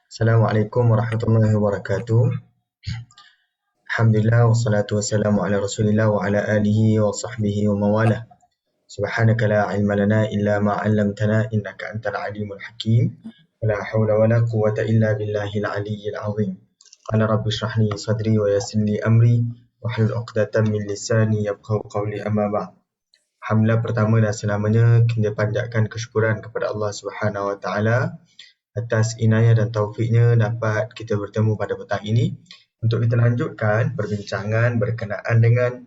Assalamualaikum warahmatullahi wabarakatuh. Alhamdulillah wassalatu wassalamu ala Rasulillah wa ala alihi wa sahbihi wa mawalah. Subhanaka la ilma lana illa ma 'allamtana innaka antal alimul hakim. Wala haula wala quwwata illa billahil aliyyil azim. Qala rabbi shrah li sadri wa yassir li amri wahlul 'uqdatam min lisani yafqahu qawli, amma ba'd. Alhamdulillah, pertama dan selamanya kita panjatkan kesyukuran kepada Allah Subhanahu wa taala atas inayah dan taufiknya dapat kita bertemu pada petang ini untuk kita lanjutkan perbincangan berkenaan dengan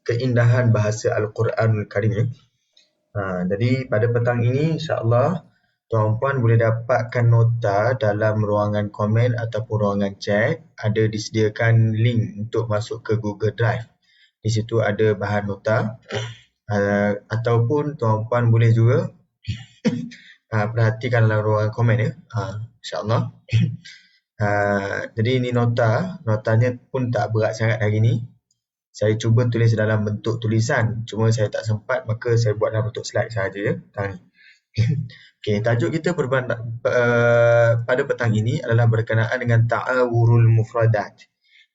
keindahan bahasa Al-Quranul Karim. Jadi pada petang ini insya-Allah tuan-puan boleh dapatkan nota dalam ruangan komen ataupun ruangan chat. Ada disediakan link untuk masuk ke Google Drive. Di situ ada bahan nota. Ataupun tuan-puan boleh juga perhatikan dalam ruangan komen ya, insya-Allah. Jadi ini notanya pun tak berat sangat hari ni. Saya cuba tulis dalam bentuk tulisan, cuma saya tak sempat, maka saya buat dalam bentuk slide sahaja ya. Okey, tajuk kita pada petang ini adalah berkenaan dengan ta'awurul mufradat.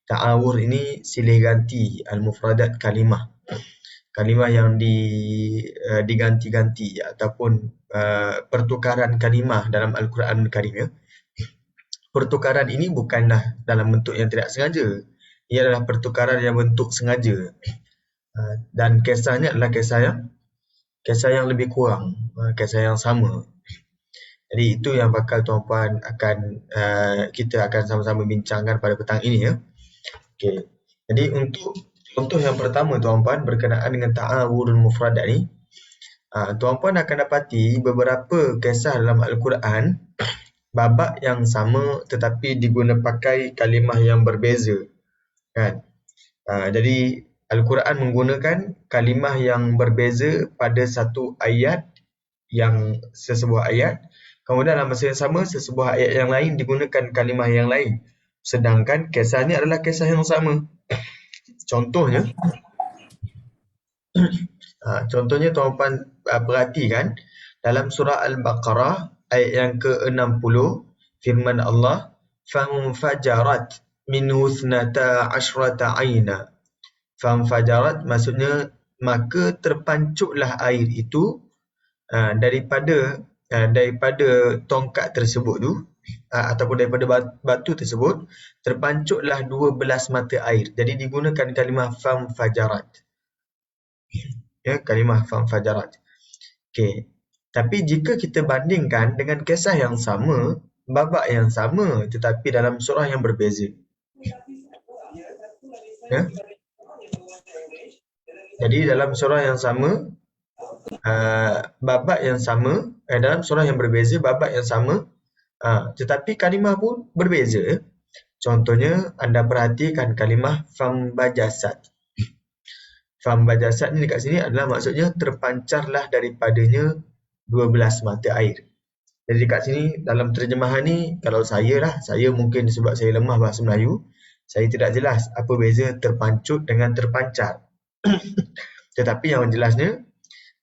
Ta'awur ini silih ganti al-mufradat kalimah. Kalimah yang diganti-ganti ataupun pertukaran kalimah dalam Al-Quran Karim ya. Pertukaran ini bukanlah dalam bentuk yang tidak sengaja. Ia adalah pertukaran yang bentuk sengaja. Dan kisahnya adalah kisah yang lebih kurang, kisah yang sama. Jadi itu yang bakal tuan-puan kita akan sama-sama bincangkan pada petang ini ya. Okey. Jadi untuk contoh yang pertama tuan-puan berkenaan dengan ta'awurul mufradat ni, tuan-puan akan dapati beberapa kisah dalam Al-Quran babak yang sama tetapi diguna pakai kalimah yang berbeza kan. Jadi Al-Quran menggunakan kalimah yang berbeza pada satu ayat, sesebuah ayat, kemudian dalam masa yang sama sesebuah ayat yang lain digunakan kalimah yang lain, sedangkan kisahnya adalah kisah yang sama. Contohnya tuan-puan perhatikan dalam surah Al-Baqarah ayat yang ke-60, firman Allah, fanfajarat minhu ithnata asyrata aina. Fanfajarat maksudnya maka terpancuklah air itu daripada tongkat tersebut tu, ataupun daripada batu tersebut terpancuklah 12 mata air. Jadi digunakan kalimah fanfajarat. Ya, kalimah fanfajarat. Okey. Tapi jika kita bandingkan dengan kisah yang sama, babak yang sama tetapi dalam surah yang berbeza. Ya. Jadi dalam surah yang sama, babak yang sama, dalam surah yang berbeza, babak yang sama, tetapi kalimah pun berbeza. Contohnya anda perhatikan kalimah fambajasat. Fambajasat ni dekat sini adalah maksudnya terpancarlah daripadanya 12 mata air. Jadi dekat sini dalam terjemahan ni, kalau saya mungkin sebab saya lemah bahasa Melayu, saya tidak jelas apa beza terpancut dengan terpancar. Tetapi yang jelasnya,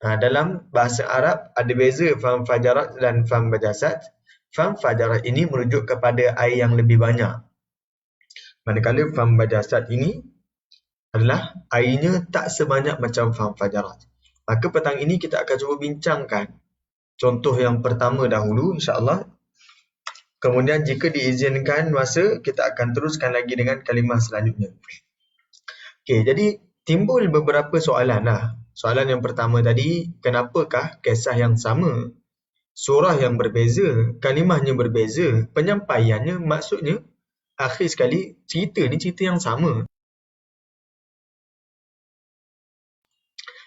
dalam bahasa Arab ada beza fam fajarat dan fam bajasat. Fam fajarat ini merujuk kepada air yang lebih banyak. Manakala fam bajasat ini adalah airnya tak sebanyak macam fam fajarat. Maka petang ini kita akan cuba bincangkan contoh yang pertama dahulu, insya-Allah. Kemudian jika diizinkan masa, kita akan teruskan lagi dengan kalimah selanjutnya. Okey, jadi timbul beberapa soalan lah. Soalan yang pertama tadi, kenapakah kisah yang sama, surah yang berbeza, kalimahnya berbeza, penyampaiannya, maksudnya akhir sekali cerita ni cerita yang sama.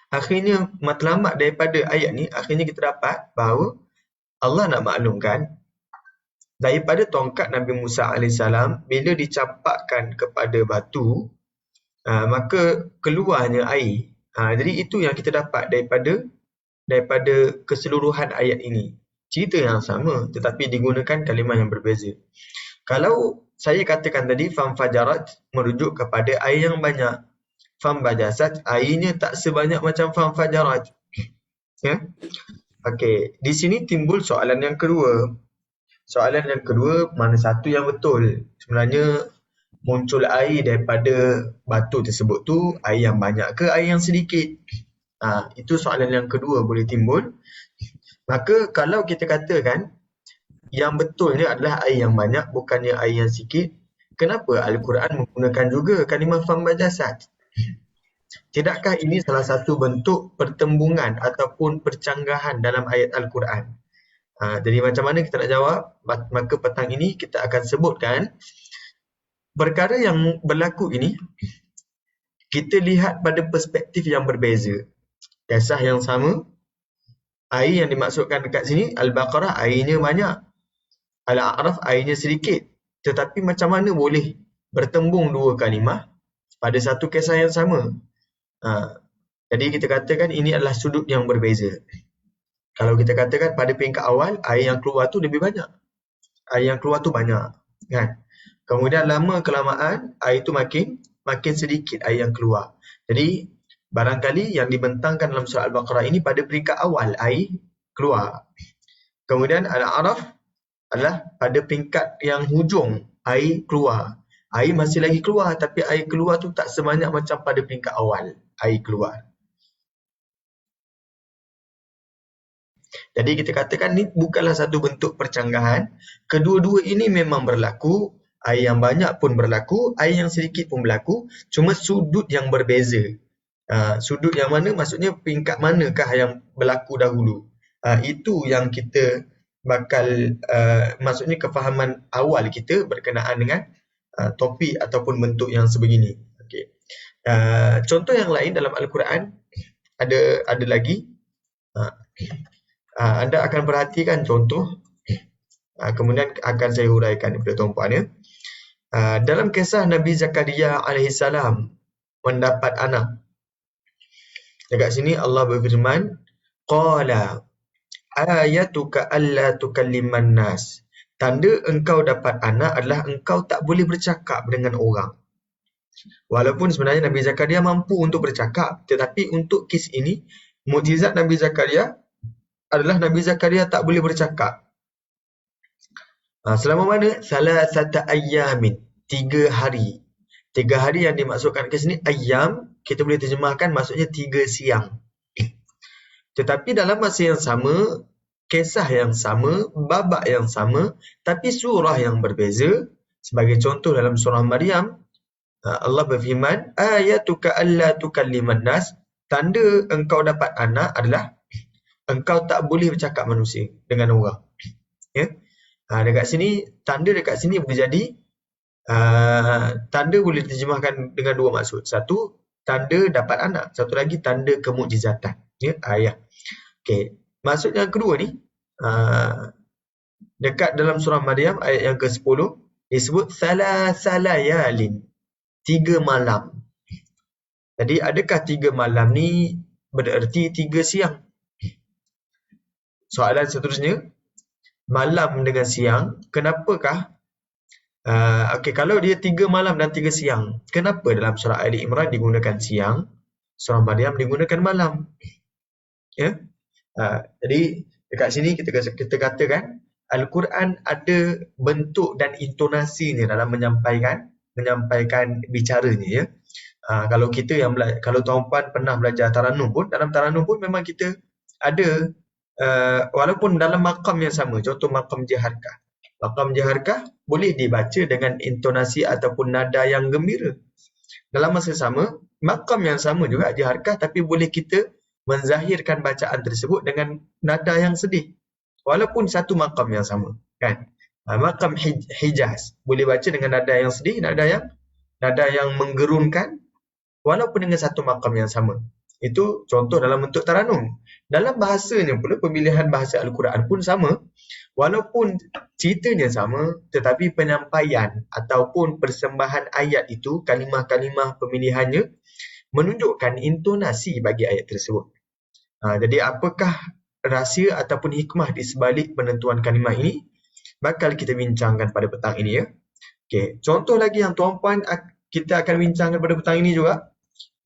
Akhirnya matlamat daripada ayat ni, akhirnya kita dapat bahawa Allah nak maklumkan daripada tongkat Nabi Musa AS bila dicampakkan kepada batu, maka keluarnya air. Jadi itu yang kita dapat daripada keseluruhan ayat ini. Cerita yang sama tetapi digunakan kalimah yang berbeza. Kalau saya katakan tadi fam fajarat merujuk kepada air yang banyak. Fam bajasat airnya tak sebanyak macam fam fajarat. Ya. Okey, di sini timbul soalan yang kedua. Soalan yang kedua, mana satu yang betul? Sebenarnya muncul air daripada batu tersebut tu air yang banyak ke air yang sedikit? Itu soalan yang kedua boleh timbul. Maka kalau kita katakan yang betulnya adalah air yang banyak, bukannya air yang sikit, kenapa Al-Quran menggunakan juga kalimah fam bajasat? Tidakkah ini salah satu bentuk pertembungan ataupun percanggahan dalam ayat Al-Quran? Jadi macam mana kita nak jawab? Maka petang ini kita akan sebutkan perkara yang berlaku ini, kita lihat pada perspektif yang berbeza. Kisah yang sama, air yang dimaksudkan dekat sini, Al-Baqarah airnya banyak, Al-A'raf airnya sedikit. Tetapi macam mana boleh bertembung dua kalimah pada satu kisah yang sama? Jadi kita katakan ini adalah sudut yang berbeza. Kalau kita katakan pada peringkat awal, air yang keluar tu lebih banyak. Air yang keluar tu banyak. Kan? Kemudian lama kelamaan, air tu makin sedikit air yang keluar. Jadi, barangkali yang dibentangkan dalam surah Al-Baqarah ini pada peringkat awal, air keluar. Kemudian Al-A'raf adalah pada peringkat yang hujung, air keluar. Air masih lagi keluar, tapi air keluar tu tak sebanyak macam pada peringkat awal, air keluar. Jadi kita katakan ni bukanlah satu bentuk percanggahan. Kedua-dua ini memang berlaku. Air yang banyak pun berlaku, air yang sedikit pun berlaku. Cuma sudut yang berbeza. Sudut yang mana, maksudnya peringkat manakah yang berlaku dahulu. Itu yang kita bakal, maksudnya kefahaman awal kita berkenaan dengan topik ataupun bentuk yang sebegini. Okay. Contoh yang lain dalam Al-Quran ada lagi. Anda akan perhatikan contoh, kemudian akan saya huraikan kepada tuan-puan ya. Dalam kisah Nabi Zakaria AS mendapat anak. Dekat sini Allah berfirman, Qala ayatuka alla tukalliman nas. Tanda engkau dapat anak adalah engkau tak boleh bercakap dengan orang. Walaupun sebenarnya Nabi Zakaria mampu untuk bercakap, tetapi untuk kes ini, mukjizat Nabi Zakaria adalah Nabi Zakaria tak boleh bercakap. Selama mana? Salasata ayyamin, 3 hari. 3 hari yang dimaksudkan ke sini, ayyam, kita boleh terjemahkan maksudnya 3 siang. Tetapi dalam masa yang sama, kisah yang sama, babak yang sama, tapi surah yang berbeza. Sebagai contoh dalam surah Maryam, Allah berfirman, ayatuka alla tukalliman nas, tanda engkau dapat anak adalah engkau tak boleh bercakap manusia dengan orang. Ya. Dekat sini, tanda dekat sini boleh jadi, tanda boleh diterjemahkan dengan 2 maksud. Satu, tanda dapat anak. Satu lagi, tanda kemukjizatan. Ya, ayat. Okay. Maksud yang kedua ni, dekat dalam surah Maryam, ayat yang ke-10, disebut salasalayalin, 3 malam. Jadi, adakah 3 malam ni bererti 3 siang? Soalan seterusnya, malam dengan siang, kenapakah kalau dia 3 malam dan 3 siang, kenapa dalam surah Ali Imran digunakan siang, surah Maryam digunakan malam? Ya. Jadi dekat sini kita katakan Al-Quran ada bentuk dan intonasinya dalam menyampaikan bicaranya, ya. Kalau kita kalau tuan-puan pernah belajar Taranum pun, dalam Taranum pun memang kita ada walaupun dalam maqam yang sama, contoh maqam Jaharkah. Maqam Jaharkah boleh dibaca dengan intonasi ataupun nada yang gembira. Dalam masa sama, maqam yang sama juga Jaharkah, tapi boleh kita menzahirkan bacaan tersebut dengan nada yang sedih. Walaupun satu maqam yang sama, kan? Maqam Hijaz boleh baca dengan nada yang sedih, nada yang menggerunkan, walaupun dengan satu maqam yang sama. Itu contoh dalam bentuk taranum. Dalam bahasanya pula, pemilihan bahasa Al-Quran pun sama. Walaupun ceritanya sama, tetapi penyampaian ataupun persembahan ayat itu, kalimah-kalimah pemilihannya, menunjukkan intonasi bagi ayat tersebut. Jadi apakah rahsia ataupun hikmah di sebalik penentuan kalimah ini? Bakal kita bincangkan pada petang ini, ya. Okey, contoh lagi yang tuan-puan kita akan bincangkan pada petang ini juga,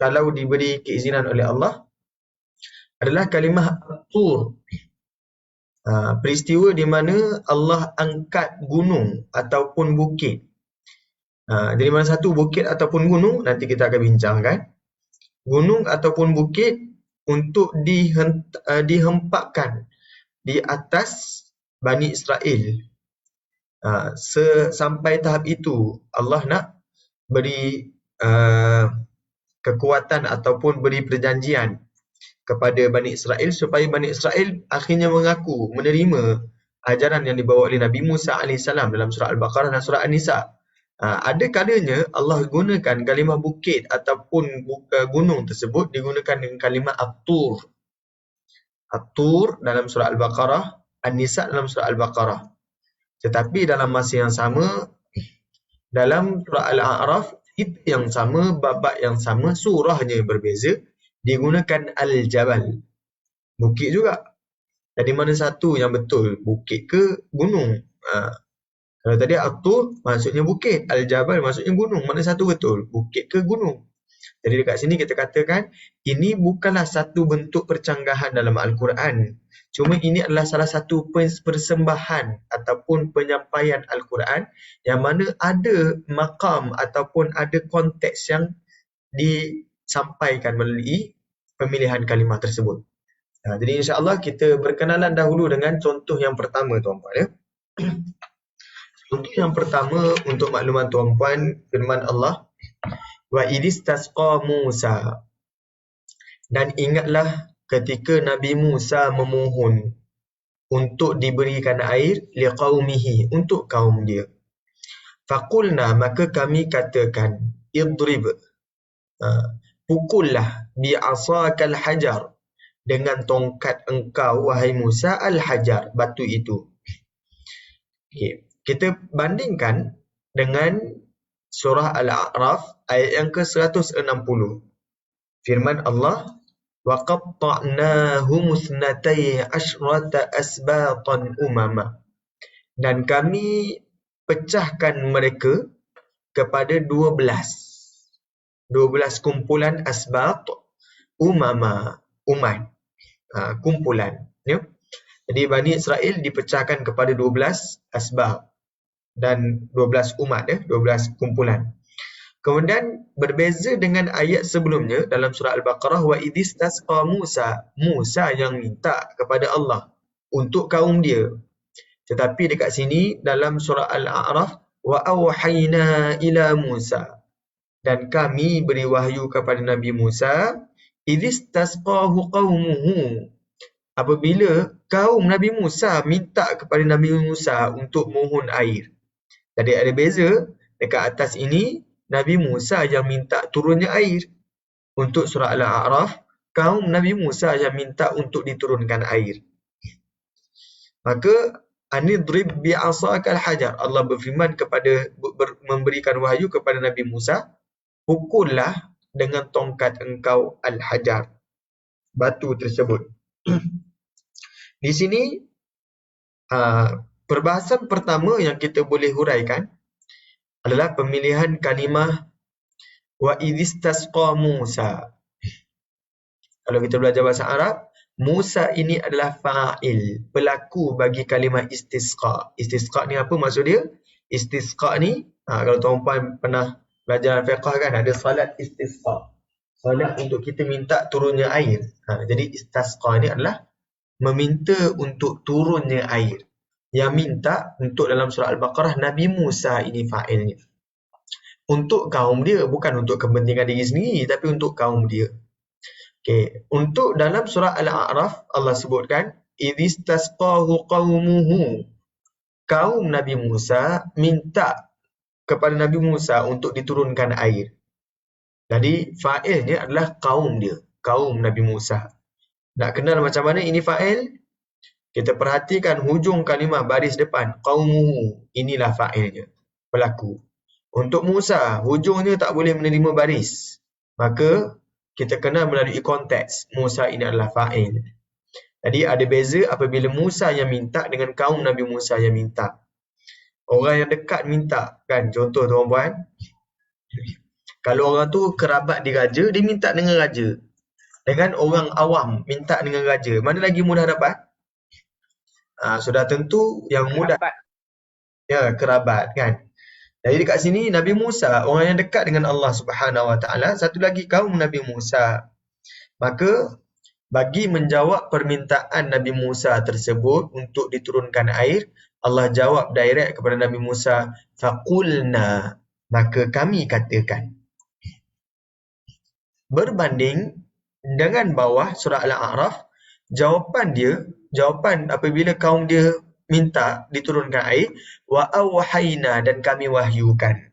kalau diberi keizinan oleh Allah, adalah kalimah At-Tur. Peristiwa di mana Allah angkat gunung ataupun bukit. Jadi mana satu, bukit ataupun gunung, nanti kita akan bincangkan. Gunung ataupun bukit untuk dihempakkan di atas Bani Israel. Sampai tahap itu Allah nak beri kekuatan ataupun beri perjanjian kepada Bani Israel supaya Bani Israel akhirnya mengaku, menerima ajaran yang dibawa oleh Nabi Musa AS dalam surah Al-Baqarah dan surah An-Nisa. Ada kalanya Allah gunakan kalimah bukit ataupun gunung tersebut digunakan dengan kalimah At-Tur. At-Tur dalam surah Al-Baqarah, An-Nisa dalam surah Al-Baqarah. Tetapi dalam masa yang sama, dalam surah Al-A'raf, itu yang sama, babak yang sama, surahnya berbeza, digunakan Al-Jabal. Bukit juga. Jadi mana satu yang betul? Bukit ke gunung? Kalau tadi At-Tur maksudnya bukit, Al-Jabal maksudnya gunung. Mana satu betul? Bukit ke gunung? Jadi dekat sini kita katakan ini bukanlah satu bentuk percanggahan dalam Al-Quran. Cuma ini adalah salah satu persembahan ataupun penyampaian Al-Quran yang mana ada maqam ataupun ada konteks yang disampaikan melalui pemilihan kalimah tersebut. Jadi insya-Allah kita berkenalan dahulu dengan contoh yang pertama, tuan-puan, ya. Contoh yang pertama untuk makluman tuan-puan, firman Allah, wa idistasqa Musa. Dan ingatlah ketika Nabi Musa memohon untuk diberikan air liqaumihi, untuk kaum dia. Faqulna, maka kami katakan, idrib, pukullah bi'asakal hajar, dengan tongkat engkau wahai Musa al-hajar, batu itu. Okay. Kita bandingkan dengan surah Al-A'raf ayat yang ke-160. Firman Allah, wa qatta'nahum ithnatay asyrata asbatan umama. Dan kami pecahkan mereka kepada 12 kumpulan asbat, umama, umat, kumpulan, ya. Jadi Bani Israel dipecahkan kepada 12 asbab dan 12 umat, ya, 12 kumpulan. Kemudian berbeza dengan ayat sebelumnya dalam surah Al-Baqarah, wa idistasqa Musa, Musa yang minta kepada Allah untuk kaum dia. Tetapi dekat sini dalam surah Al-A'raf, wa awhayna ila Musa, dan kami beri wahyu kepada Nabi Musa, idistasqahu qaumuhu, apabila kaum Nabi Musa minta kepada Nabi Musa untuk mohon air. Jadi ada beza, dekat atas ini Nabi Musa yang minta turunnya air. Untuk surah Al-A'raf, kaum Nabi Musa yang minta untuk diturunkan air. Maka anidrib bi'asakal hajar, Allah berfirman memberikan wahyu kepada Nabi Musa, pukullah dengan tongkat engkau al-hajar, batu tersebut. Di sini Perbahasan pertama yang kita boleh huraikan adalah pemilihan kalimah wa idhistasqa Musa. Kalau kita belajar bahasa Arab, Musa ini adalah fa'il, pelaku bagi kalimah istisqa. Istisqa ni apa maksud dia? Istisqa ni, kalau tuan-puan pernah belajar fiqh kan, ada salat istisqa. Salat untuk kita minta turunnya air. Jadi istisqa ni adalah meminta untuk turunnya air. Yang minta untuk dalam surah Al-Baqarah, Nabi Musa ini fa'ilnya. Untuk kaum dia, bukan untuk kepentingan diri sendiri, tapi untuk kaum dia. Okay. Untuk dalam surah Al-A'raf, Allah sebutkan, idhistasqahu qaumuhu. Kaum Nabi Musa minta kepada Nabi Musa untuk diturunkan air. Jadi, fa'ilnya adalah kaum dia, kaum Nabi Musa. Nak kenal macam mana ini fa'il? Kita perhatikan hujung kalimah baris depan, qaumuhu. Inilah fa'ilnya, pelaku. Untuk Musa, hujungnya tak boleh menerima baris. Maka, kita kenal melalui konteks. Musa ini adalah fa'il. Jadi ada beza apabila Musa yang minta dengan kaum Nabi Musa yang minta. Orang yang dekat minta, kan? Contoh tuan-puan. Kalau orang tu kerabat di raja, dia minta dengan raja. Dengan orang awam, minta dengan raja. Mana lagi mudah dapat? Sudah tentu yang mudah. Ya, kerabat, kan? Jadi dekat sini Nabi Musa, orang yang dekat dengan Allah Subhanahu Wa Taala, satu lagi kaum Nabi Musa. Maka bagi menjawab permintaan Nabi Musa tersebut untuk diturunkan air, Allah jawab direct kepada Nabi Musa, faqulna, maka kami katakan. Berbanding dengan bawah surah Al-A'raf, jawapan apabila kaum dia minta diturunkan air, wa awhayna, dan kami wahyukan.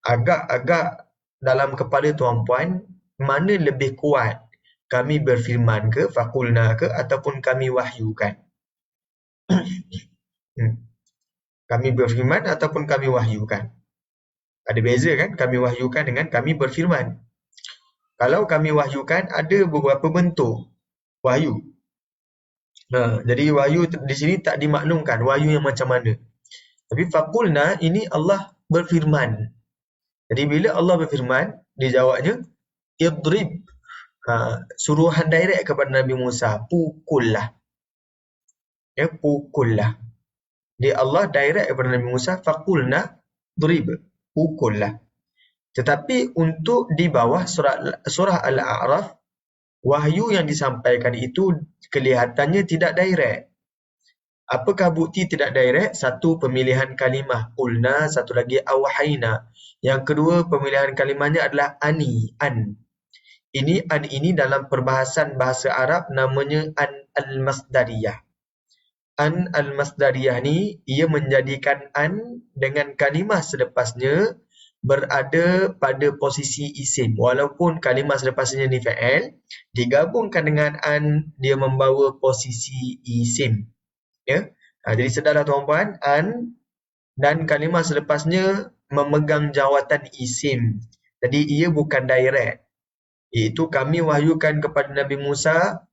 Agak-agak dalam kepala tuan-puan, mana lebih kuat? Kami berfirman ke, faqulna ke, ataupun kami wahyukan? Kami berfirman ataupun kami wahyukan? Ada beza kan? Kami wahyukan dengan kami berfirman. Kalau kami wahyukan, ada beberapa bentuk wahyu. Jadi wahyu di sini tak dimaklumkan wahyu yang macam mana. Tapi faqulna ini Allah berfirman. Jadi bila Allah berfirman, dijawabnya idrib. Suruhan direct kepada Nabi Musa, pukullah. Ya, pukullah. Dia Allah direct kepada Nabi Musa, faqulna drib, pukullah. Tetapi untuk di bawah surah Al-A'raf, wahyu yang disampaikan itu kelihatannya tidak direct. Apakah bukti tidak direct? Satu, pemilihan kalimah qulna, satu lagi awhayna. Yang kedua, pemilihan kalimahnya adalah ani, an. An ini dalam perbahasan bahasa Arab namanya an al-masdariyah. An al-masdariyah ni, ia menjadikan an dengan kalimah selepasnya berada pada posisi isim. Walaupun kalimah selepasnya ni fa'il, digabungkan dengan an, dia membawa posisi isim. Ya? Jadi sedarlah tuan-puan, an dan kalimah selepasnya memegang jawatan isim. Jadi ia bukan direct. Iaitu kami wahyukan kepada Nabi Musa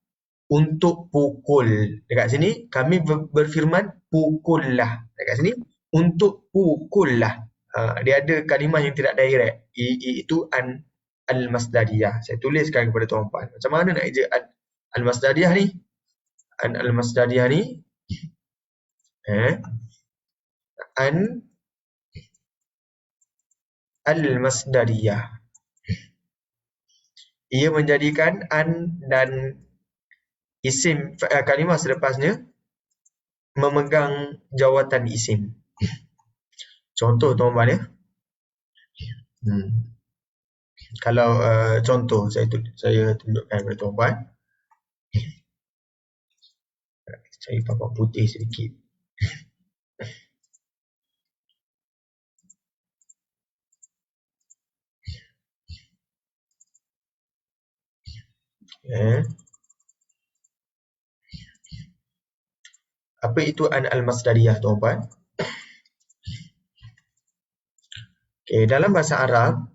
untuk pukul. Dekat sini kami berfirman pukullah. Dekat sini untuk pukullah. Dia ada kalimah yang tidak direct. Iaitu an al-masdariyah. Saya tuliskan kepada tuan-puan. Macam mana nak eja an al-masdariyah ni? An al-masdariyah ni an al-masdariyah. Ia menjadikan an dan isim kalimah selepasnya memegang jawatan isim. Contoh tuan-tuan ya. Kalau contoh saya tunjukkan kepada tuan-tuan. Cari papan putih sedikit. Apa itu an al-masdariyah tuan-tuan? Okay, dalam bahasa Arab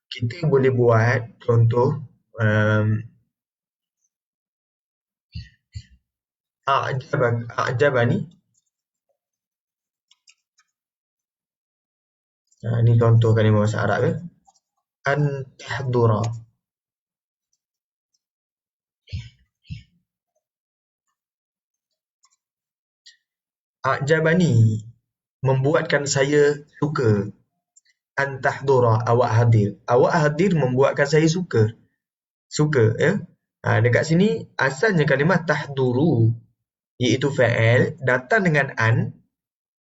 kita boleh buat contoh a'jabani Ini contoh kalimah bahasa Arab ya. An tahdura. A'jabani, membuatkan saya suka. An tahdura, awak hadir. Awak hadir membuatkan saya suka. Suka ya. Dekat sini asalnya kalimah tahduru iaitu fa'il datang dengan an,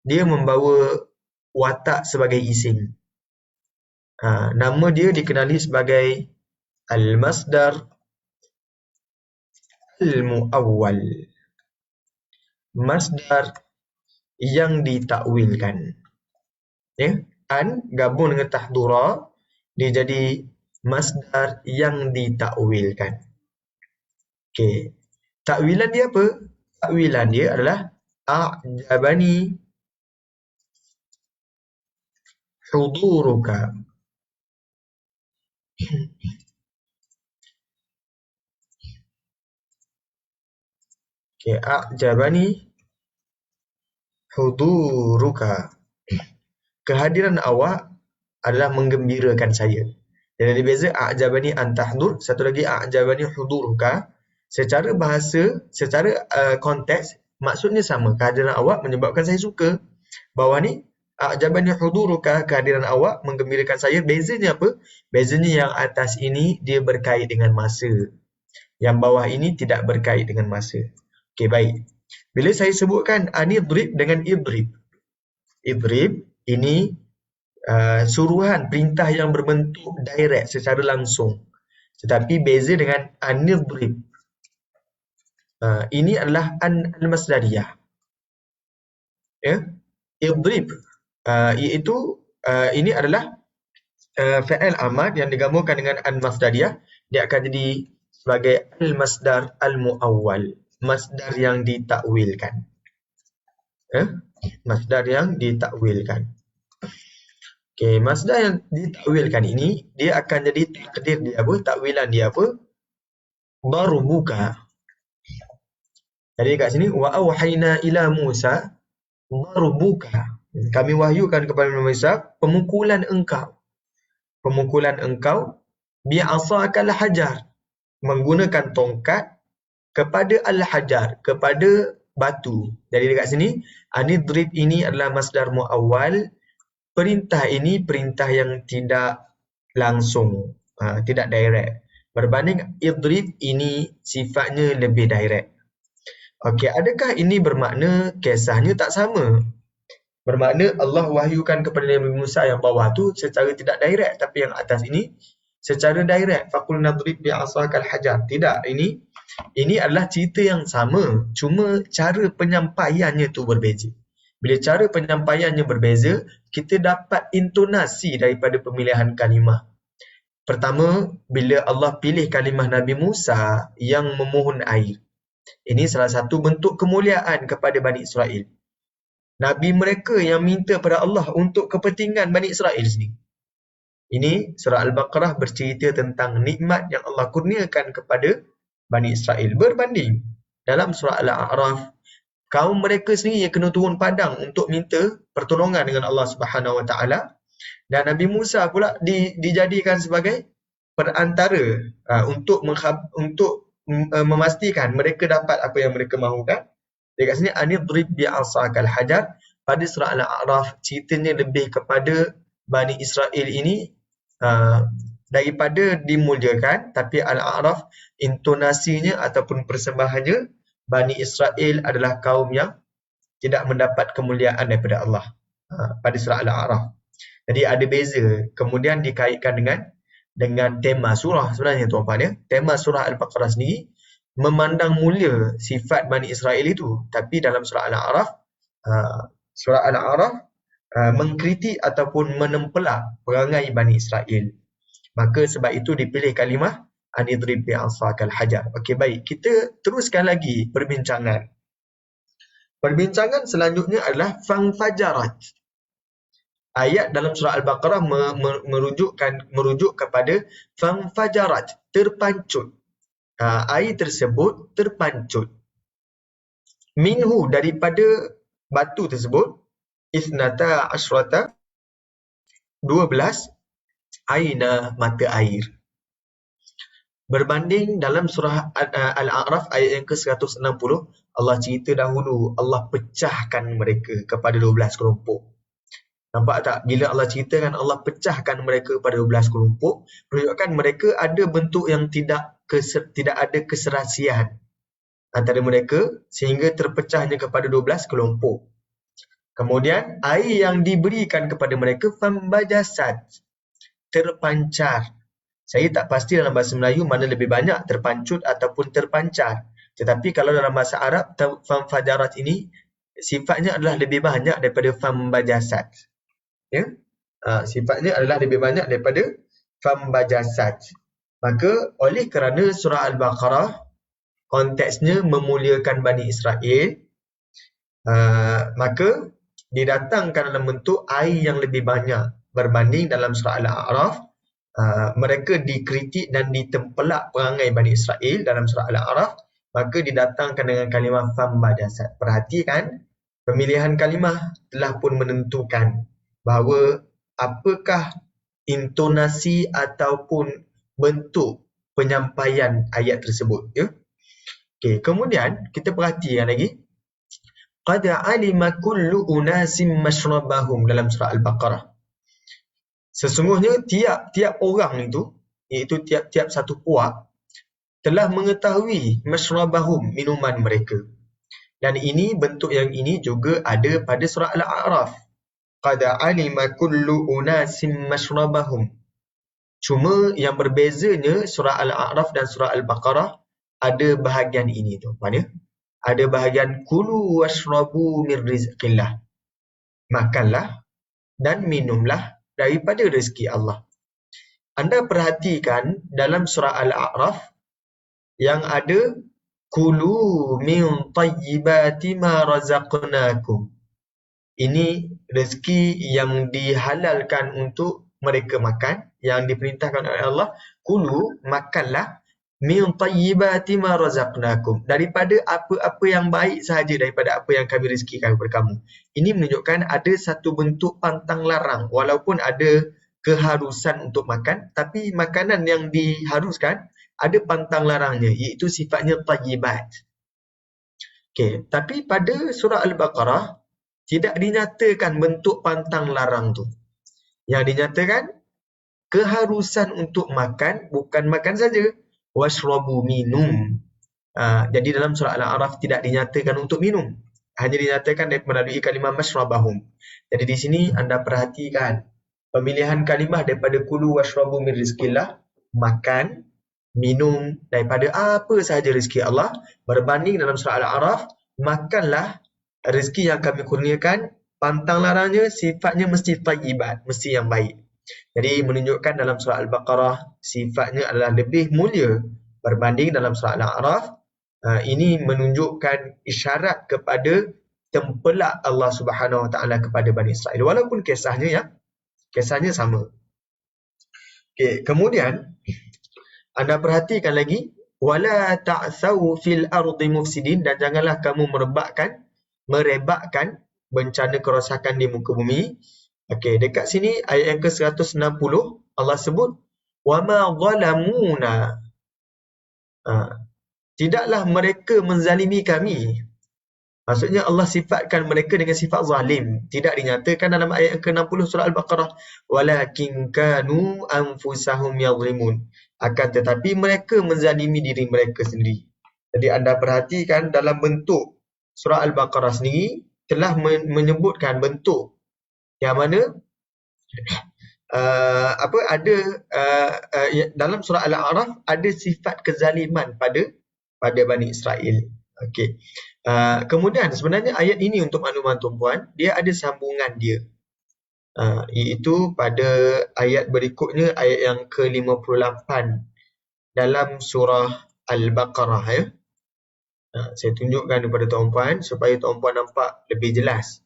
dia membawa watak sebagai isim. Nama dia dikenali sebagai al-masdar al-muawwal. Masdar yang ditakwilkan. Ya, an gabung dengan tahdura, dia jadi masdar yang ditakwilkan. Okey. Takwilan dia apa? Takwilan dia adalah a'jabani huduruka. Okey, a'jabani huduruka. Kehadiran awak adalah menggembirakan saya. Jadi ada beza a'jabani an tahdur, satu lagi a'jabani huduruka. Secara bahasa, secara konteks, maksudnya sama. Kehadiran awak menyebabkan saya suka. Bawah ni a'jabani huduruka, kehadiran awak menggembirakan saya. Bezanya apa? Bezanya yang atas ini dia berkait dengan masa. Yang bawah ini tidak berkait dengan masa. Okey, baik. Bila saya sebutkan anidrib dengan idrib. Idrib ini suruhan perintah yang berbentuk direct secara langsung. Tetapi beza dengan anidrib. Ini adalah al-masdariyah. Ya. Idrib iaitu ini adalah fa'il amad yang digabungkan dengan al-masdariyah, dia akan jadi sebagai al-masdar al-muawwal, masdar yang ditakwilkan. Masdar yang ditakwilkan. Okey, masdar yang ditakwilkan ini dia akan jadi takdir dia apa? Takwilan dia apa? Darbuka. Jadi kat sini wa auhayna ila Musa darbuka. Kami wahyukan kepada Musa pemukulan engkau. Pemukulan engkau bi'asakal hajar, menggunakan tongkat kepada al-hajar, kepada batu. Jadi dekat sini anidrib ini adalah masdar muawwal. Perintah ini perintah yang tidak langsung, tidak direct. Berbanding idrib ini sifatnya lebih direct. Okey, adakah ini bermakna kisahnya tak sama? Bermakna Allah wahyukan kepada Nabi Musa yang bawah tu secara tidak direct, tapi yang atas ini secara direct. Faqul nadrib bi'asakal hajar. Tidak, ini adalah cerita yang sama, cuma cara penyampaiannya tu berbeza. Bila cara penyampaiannya berbeza, kita dapat intonasi daripada pemilihan kalimah. Pertama, bila Allah pilih kalimah Nabi Musa yang memohon air. Ini salah satu bentuk kemuliaan kepada Bani Israel. Nabi mereka yang minta pada Allah untuk kepentingan Bani Israel sendiri. Ini surah Al-Baqarah bercerita tentang nikmat yang Allah kurniakan kepada Bani Israel. Berbanding dalam surah Al-A'raf, kaum mereka sendiri yang kena turun padang untuk minta pertolongan dengan Allah Subhanahu Wa Taala, dan Nabi Musa pula dijadikan sebagai perantara untuk memastikan mereka dapat apa yang mereka mahukan. Dekat sini anidrib bi'asakal hajar. Pada surah Al-A'raf ceritanya lebih kepada Bani Israel ini daripada dimuliakan, tapi Al-A'raf intonasinya ataupun persembahannya Bani Israel adalah kaum yang tidak mendapat kemuliaan daripada Allah pada surah Al-A'raf. Jadi ada beza. Kemudian dikaitkan dengan tema surah sebenarnya tuan-tuan ya. Tema surah Al-Baqarah sendiri memandang mulia sifat Bani Israel itu, tapi dalam surah Al-A'raf mengkritik ataupun menempelak perangai Bani Israel. Maka sebab itu dipilih kalimah anidrib bi'asakal hajar. Okey, baik. Kita teruskan lagi perbincangan. Perbincangan selanjutnya adalah fangfajarat. Ayat dalam surah Al-Baqarah merujuk kepada fangfajarat, terpancut. Air tersebut terpancut. Minhu, daripada batu tersebut, isnata asyrata 12 aina mata air. Berbanding dalam surah Al-A'raf ayat yang ke-160, Allah cerita dahulu Allah pecahkan mereka kepada 12 kelompok. Nampak tak? Bila Allah ceritakan Allah pecahkan mereka pada 12 kelompok, menunjukkan mereka ada bentuk yang tidak ada keserasian antara mereka sehingga terpecahnya kepada 12 kelompok. Kemudian air yang diberikan kepada mereka fambajasat, terpancar. Saya tak pasti dalam bahasa Melayu mana lebih banyak, terpancut ataupun terpancar. Tetapi kalau dalam bahasa Arab, famfajarat ini sifatnya adalah lebih banyak daripada fambajasat. Ya? Sifatnya adalah lebih banyak daripada fambajasat. Maka oleh kerana surah Al-Baqarah konteksnya memuliakan Bani Israel, maka didatangkan dalam bentuk air yang lebih banyak berbanding dalam surah Al-A'raf. Mereka dikritik dan ditempelak perangai Bani Israel dalam surah Al-A'raf, maka didatangkan dengan kalimah fambajasat. Perhatikan, pemilihan kalimah telah pun menentukan bahawa apakah intonasi ataupun bentuk penyampaian ayat tersebut, ya. Okey, kemudian kita perhatikan lagi qad alima kullu unasim mashrabahum dalam surah Al-Baqarah. Sesungguhnya tiap-tiap orang itu, iaitu tiap-tiap satu puak, telah mengetahui mashrabahum, minuman mereka. Dan ini, bentuk yang ini juga ada pada surah Al-A'raf. Qad alima kullu unasim mashrabahum. Cuma yang berbezanya surah Al-A'raf dan surah Al-Baqarah ada bahagian ini tu. Mana? Ada bahagian kulu washrabu min rizqillah. Makanlah dan minumlah daripada rezeki Allah. Anda perhatikan dalam surah Al-A'raf yang ada kulu min tayyibati ma razaqnakum. Ini rezeki yang dihalalkan untuk mereka makan, yang diperintahkan oleh Allah, kulu, makanlah, min tayyibati ma razaqnakum, daripada apa-apa yang baik sahaja daripada apa yang kami rezekikan kepada kamu. Ini menunjukkan ada satu bentuk pantang larang, walaupun ada keharusan untuk makan, tapi makanan yang diharuskan ada pantang larangnya, iaitu sifatnya tayyibat. Okey, tapi pada surah Al-Baqarah tidak dinyatakan bentuk pantang larang tu. Yang dinyatakan keharusan untuk makan, bukan makan saja, washrabu, minum. Jadi dalam surah Al-A'raf tidak dinyatakan untuk minum, hanya dinyatakan melalui kalimah mashrabahum. Jadi di sini anda perhatikan pemilihan kalimah daripada kulu washrabu min rizqillah, makan, minum daripada apa sahaja rezeki Allah, berbanding dalam surah Al-A'raf, makanlah rezeki yang kami kurniakan, pantang larangnya sifatnya mesti tayyibat, mesti yang baik. Jadi menunjukkan dalam surah Al-Baqarah sifatnya adalah lebih mulia berbanding dalam surah Al-A'raf. Ini menunjukkan isyarat kepada tempelak Allah Subhanahu Wa Taala kepada Bani Israel, walaupun kisahnya sama. Okay, kemudian anda perhatikan lagi, wala ta'thaw fil ardi mufsidin, dan janganlah kamu merebakkan bencana kerosakan di muka bumi. Okey, dekat sini ayat yang ke-160 Allah sebut wama zalamuna. Tidaklah mereka menzalimi kami. Maksudnya Allah sifatkan mereka dengan sifat zalim. Tidak dinyatakan dalam ayat yang ke-60 surah Al-Baqarah, walakin kanu anfusahum yadhlimun. Akan tetapi mereka menzalimi diri mereka sendiri. Jadi anda perhatikan dalam bentuk surah Al-Baqarah sendiri telah menyebutkan bentuk yang mana dalam surah Al-A'raf ada sifat kezaliman pada Bani Israel. Okey. Kemudian sebenarnya ayat ini untuk makluman tuan-puan, dia ada sambungan dia. Iaitu pada ayat berikutnya, ayat yang ke-58 dalam surah Al-Baqarah, ya. Saya tunjukkan kepada tuan-puan supaya tuan-puan nampak lebih jelas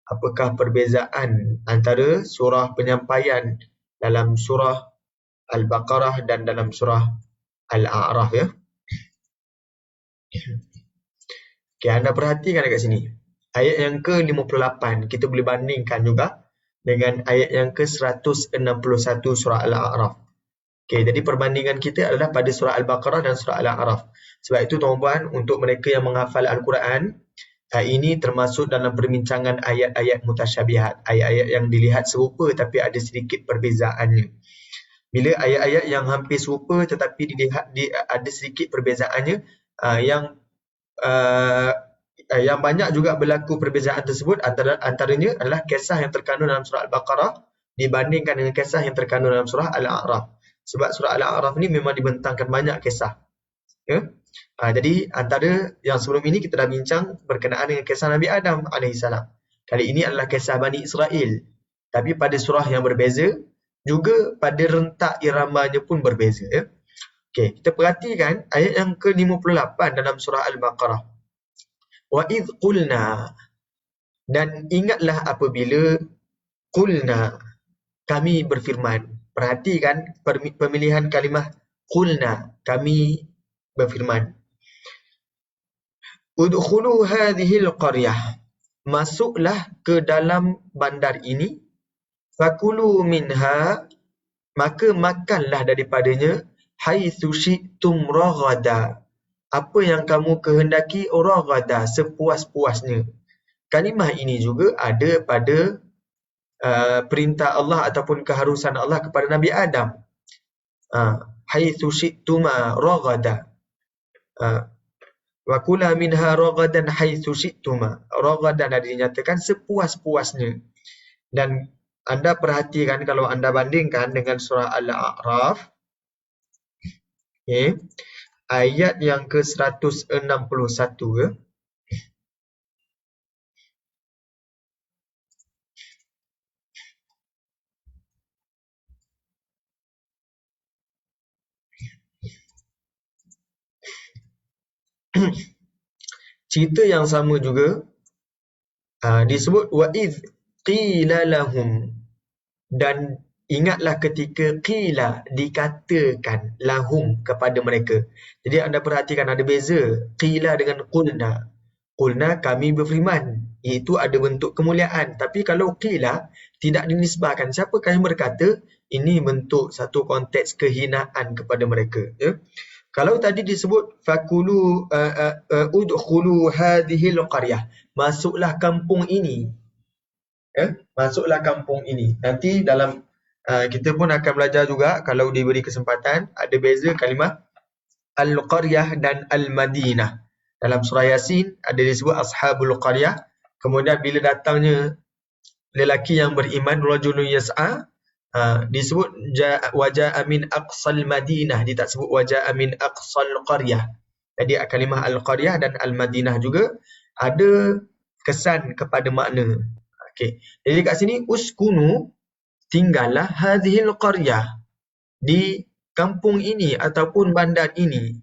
apakah perbezaan antara surah penyampaian dalam surah Al-Baqarah dan dalam surah Al-A'raf, ya. Okay, anda perhatikan dekat sini. Ayat yang ke-58, kita boleh bandingkan juga dengan ayat yang ke-161 surah Al-A'raf. Okey, jadi perbandingan kita adalah pada surah Al-Baqarah dan surah Al-A'raf. Sebab itu tuan-puan, untuk mereka yang menghafal Al-Quran, ini termasuk dalam perbincangan ayat-ayat mutasyabihat, ayat-ayat yang dilihat serupa tapi ada sedikit perbezaannya. Bila ayat-ayat yang hampir serupa tetapi ada sedikit perbezaannya, yang banyak juga berlaku perbezaan tersebut antaranya adalah kisah yang terkandung dalam surah Al-Baqarah dibandingkan dengan kisah yang terkandung dalam surah Al-A'raf. Sebab surah Al-A'raf ni memang dibentangkan banyak kisah. Ya? Jadi antara yang sebelum ini kita dah bincang berkenaan dengan kisah Nabi Adam AS. Kali ini adalah kisah Bani Israel. Tapi pada surah yang berbeza, juga pada rentak iramanya pun berbeza. Ya? Okey, kita perhatikan ayat yang ke-58 dalam surah Al-Baqarah. Wa idh qulna, dan ingatlah apabila qulna, kami berfirman. Perhatikan pemilihan kalimah qulna, kami berfirman. Udkhulu hadhil qaryah, masuklah ke dalam bandar ini. Fakulu minha, maka makanlah daripadanya. Haitsu syi'tum raghada, apa yang kamu kehendaki, raghada, sepuas-puasnya. Kalimah ini juga ada pada perintah Allah ataupun keharusan Allah kepada Nabi Adam. Haitsu syi'tuma raghada. Wa kula minha raghadan haitsu syi'tuma. Raghadan dinyatakan sepuas-puasnya. Dan anda perhatikan kalau anda bandingkan dengan surah Al-A'raf, okay, ayat yang ke-161 ya. Cerita yang sama juga disebut wa idh qila lahum, dan ingatlah ketika qila, dikatakan, lahum, kepada mereka. Jadi anda perhatikan ada beza qila dengan qulna. Qulna, kami berfirman, iaitu ada bentuk kemuliaan. Tapi kalau qila, tidak dinisbahkan. Siapakah yang berkata? Ini bentuk satu konteks kehinaan kepada mereka. Ya? Kalau tadi disebut fakulu udkhulu hadhil qaryah, masuklah kampung ini. Ya, masuklah kampung ini. Nanti dalam kita pun akan belajar juga kalau diberi kesempatan, ada beza kalimah al-qaryah dan al-madinah. Dalam surah Yasin ada disebut ashabul qaryah. Kemudian bila datangnya lelaki yang beriman, rajulun yas'a, disebut waja'a min aqsal madinah, dia tak sebut waja'a min aqsal qaryah. Jadi kalimah al-qaryah dan al-madinah juga ada kesan kepada makna. Okey. Jadi kat sini uskunu, tinggallah hadhil qaryah, di kampung ini ataupun bandar ini.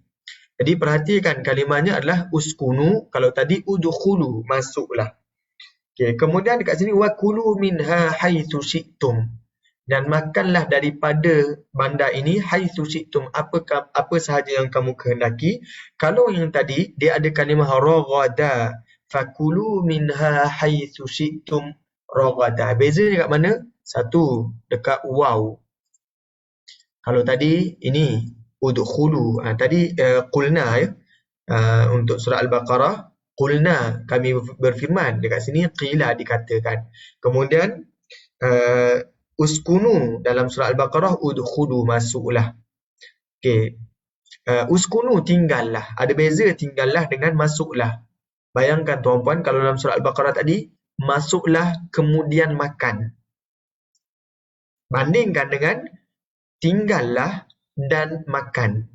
Jadi perhatikan kalimahnya adalah uskunu, kalau tadi udkhulu, masuklah. Okey, kemudian dekat sini wakulu minha haitsu syi'tum, dan makanlah daripada bandar ini haitsu syi'tum, apa sahaja yang kamu kehendaki. Kalau yang tadi dia ada kalimah raghada, fakulu minha haitsu syi'tum raghada. Beza dekat mana? Satu dekat waw. Kalau tadi ini udkhulu, tadi qulna ya. Untuk surah Al-Baqarah qulna, kami berfirman. Dekat sini qila, dikatakan. Kemudian uskunu dalam surah Al-Baqarah udkhulu, masuklah. Okey. Uskunu, tinggallah. Ada beza tinggallah dengan masuklah. Bayangkan tuan-puan, kalau dalam surah Al-Baqarah tadi masuklah kemudian makan. Bandingkan dengan tinggallah dan makan.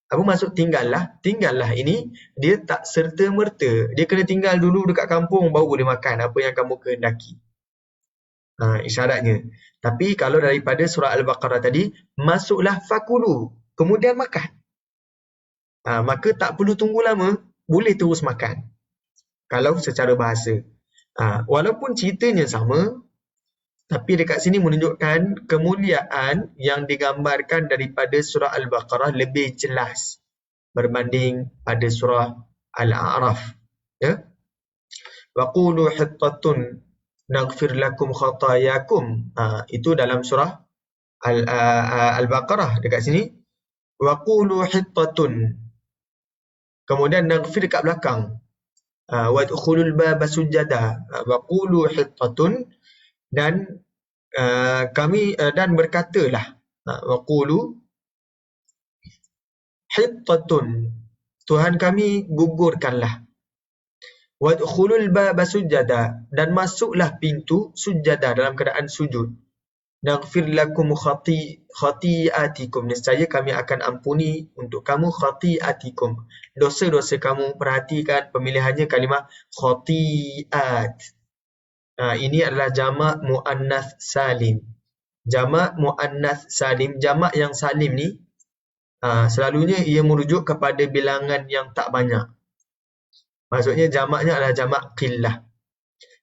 Apa maksud tinggallah? Tinggallah ini dia tak serta-merta. Dia kena tinggal dulu dekat kampung baru boleh makan apa yang kamu kehendaki. Isyaratnya. Tapi kalau daripada surah Al-Baqarah tadi, masuklah fakulu, kemudian makan. Maka tak perlu tunggu lama, boleh terus makan. Kalau secara bahasa. Walaupun ceritanya sama, tapi dekat sini menunjukkan kemuliaan yang digambarkan daripada surah Al-Baqarah lebih jelas berbanding pada surah Al-A'raf. Ya? Wa qulu hittatun, naghfir lakum khatayakum. Itu dalam surah Al-Baqarah dekat sini. Wa qulu hittatun. Kemudian naghfir kat belakang. Wadkhulul baba sujada. Wa qulu hittatun, dan kami dan berkatalah. Wa qulu hittatun. Tuhan kami gugurkanlah. Wadkhulul baba sujada, dan masuklah pintu sujada dalam keadaan sujud. Naghfir lakum khati'atikum, nescaya kami akan ampuni untuk kamu khati'atikum, dosa-dosa kamu. Perhatikan pemilihannya kalimah khati'at. Ini adalah jamak muannas salim. Jamak muannas salim, jamak yang salim ni selalunya ia merujuk kepada bilangan yang tak banyak. Maksudnya jamaknya adalah jamak qillah.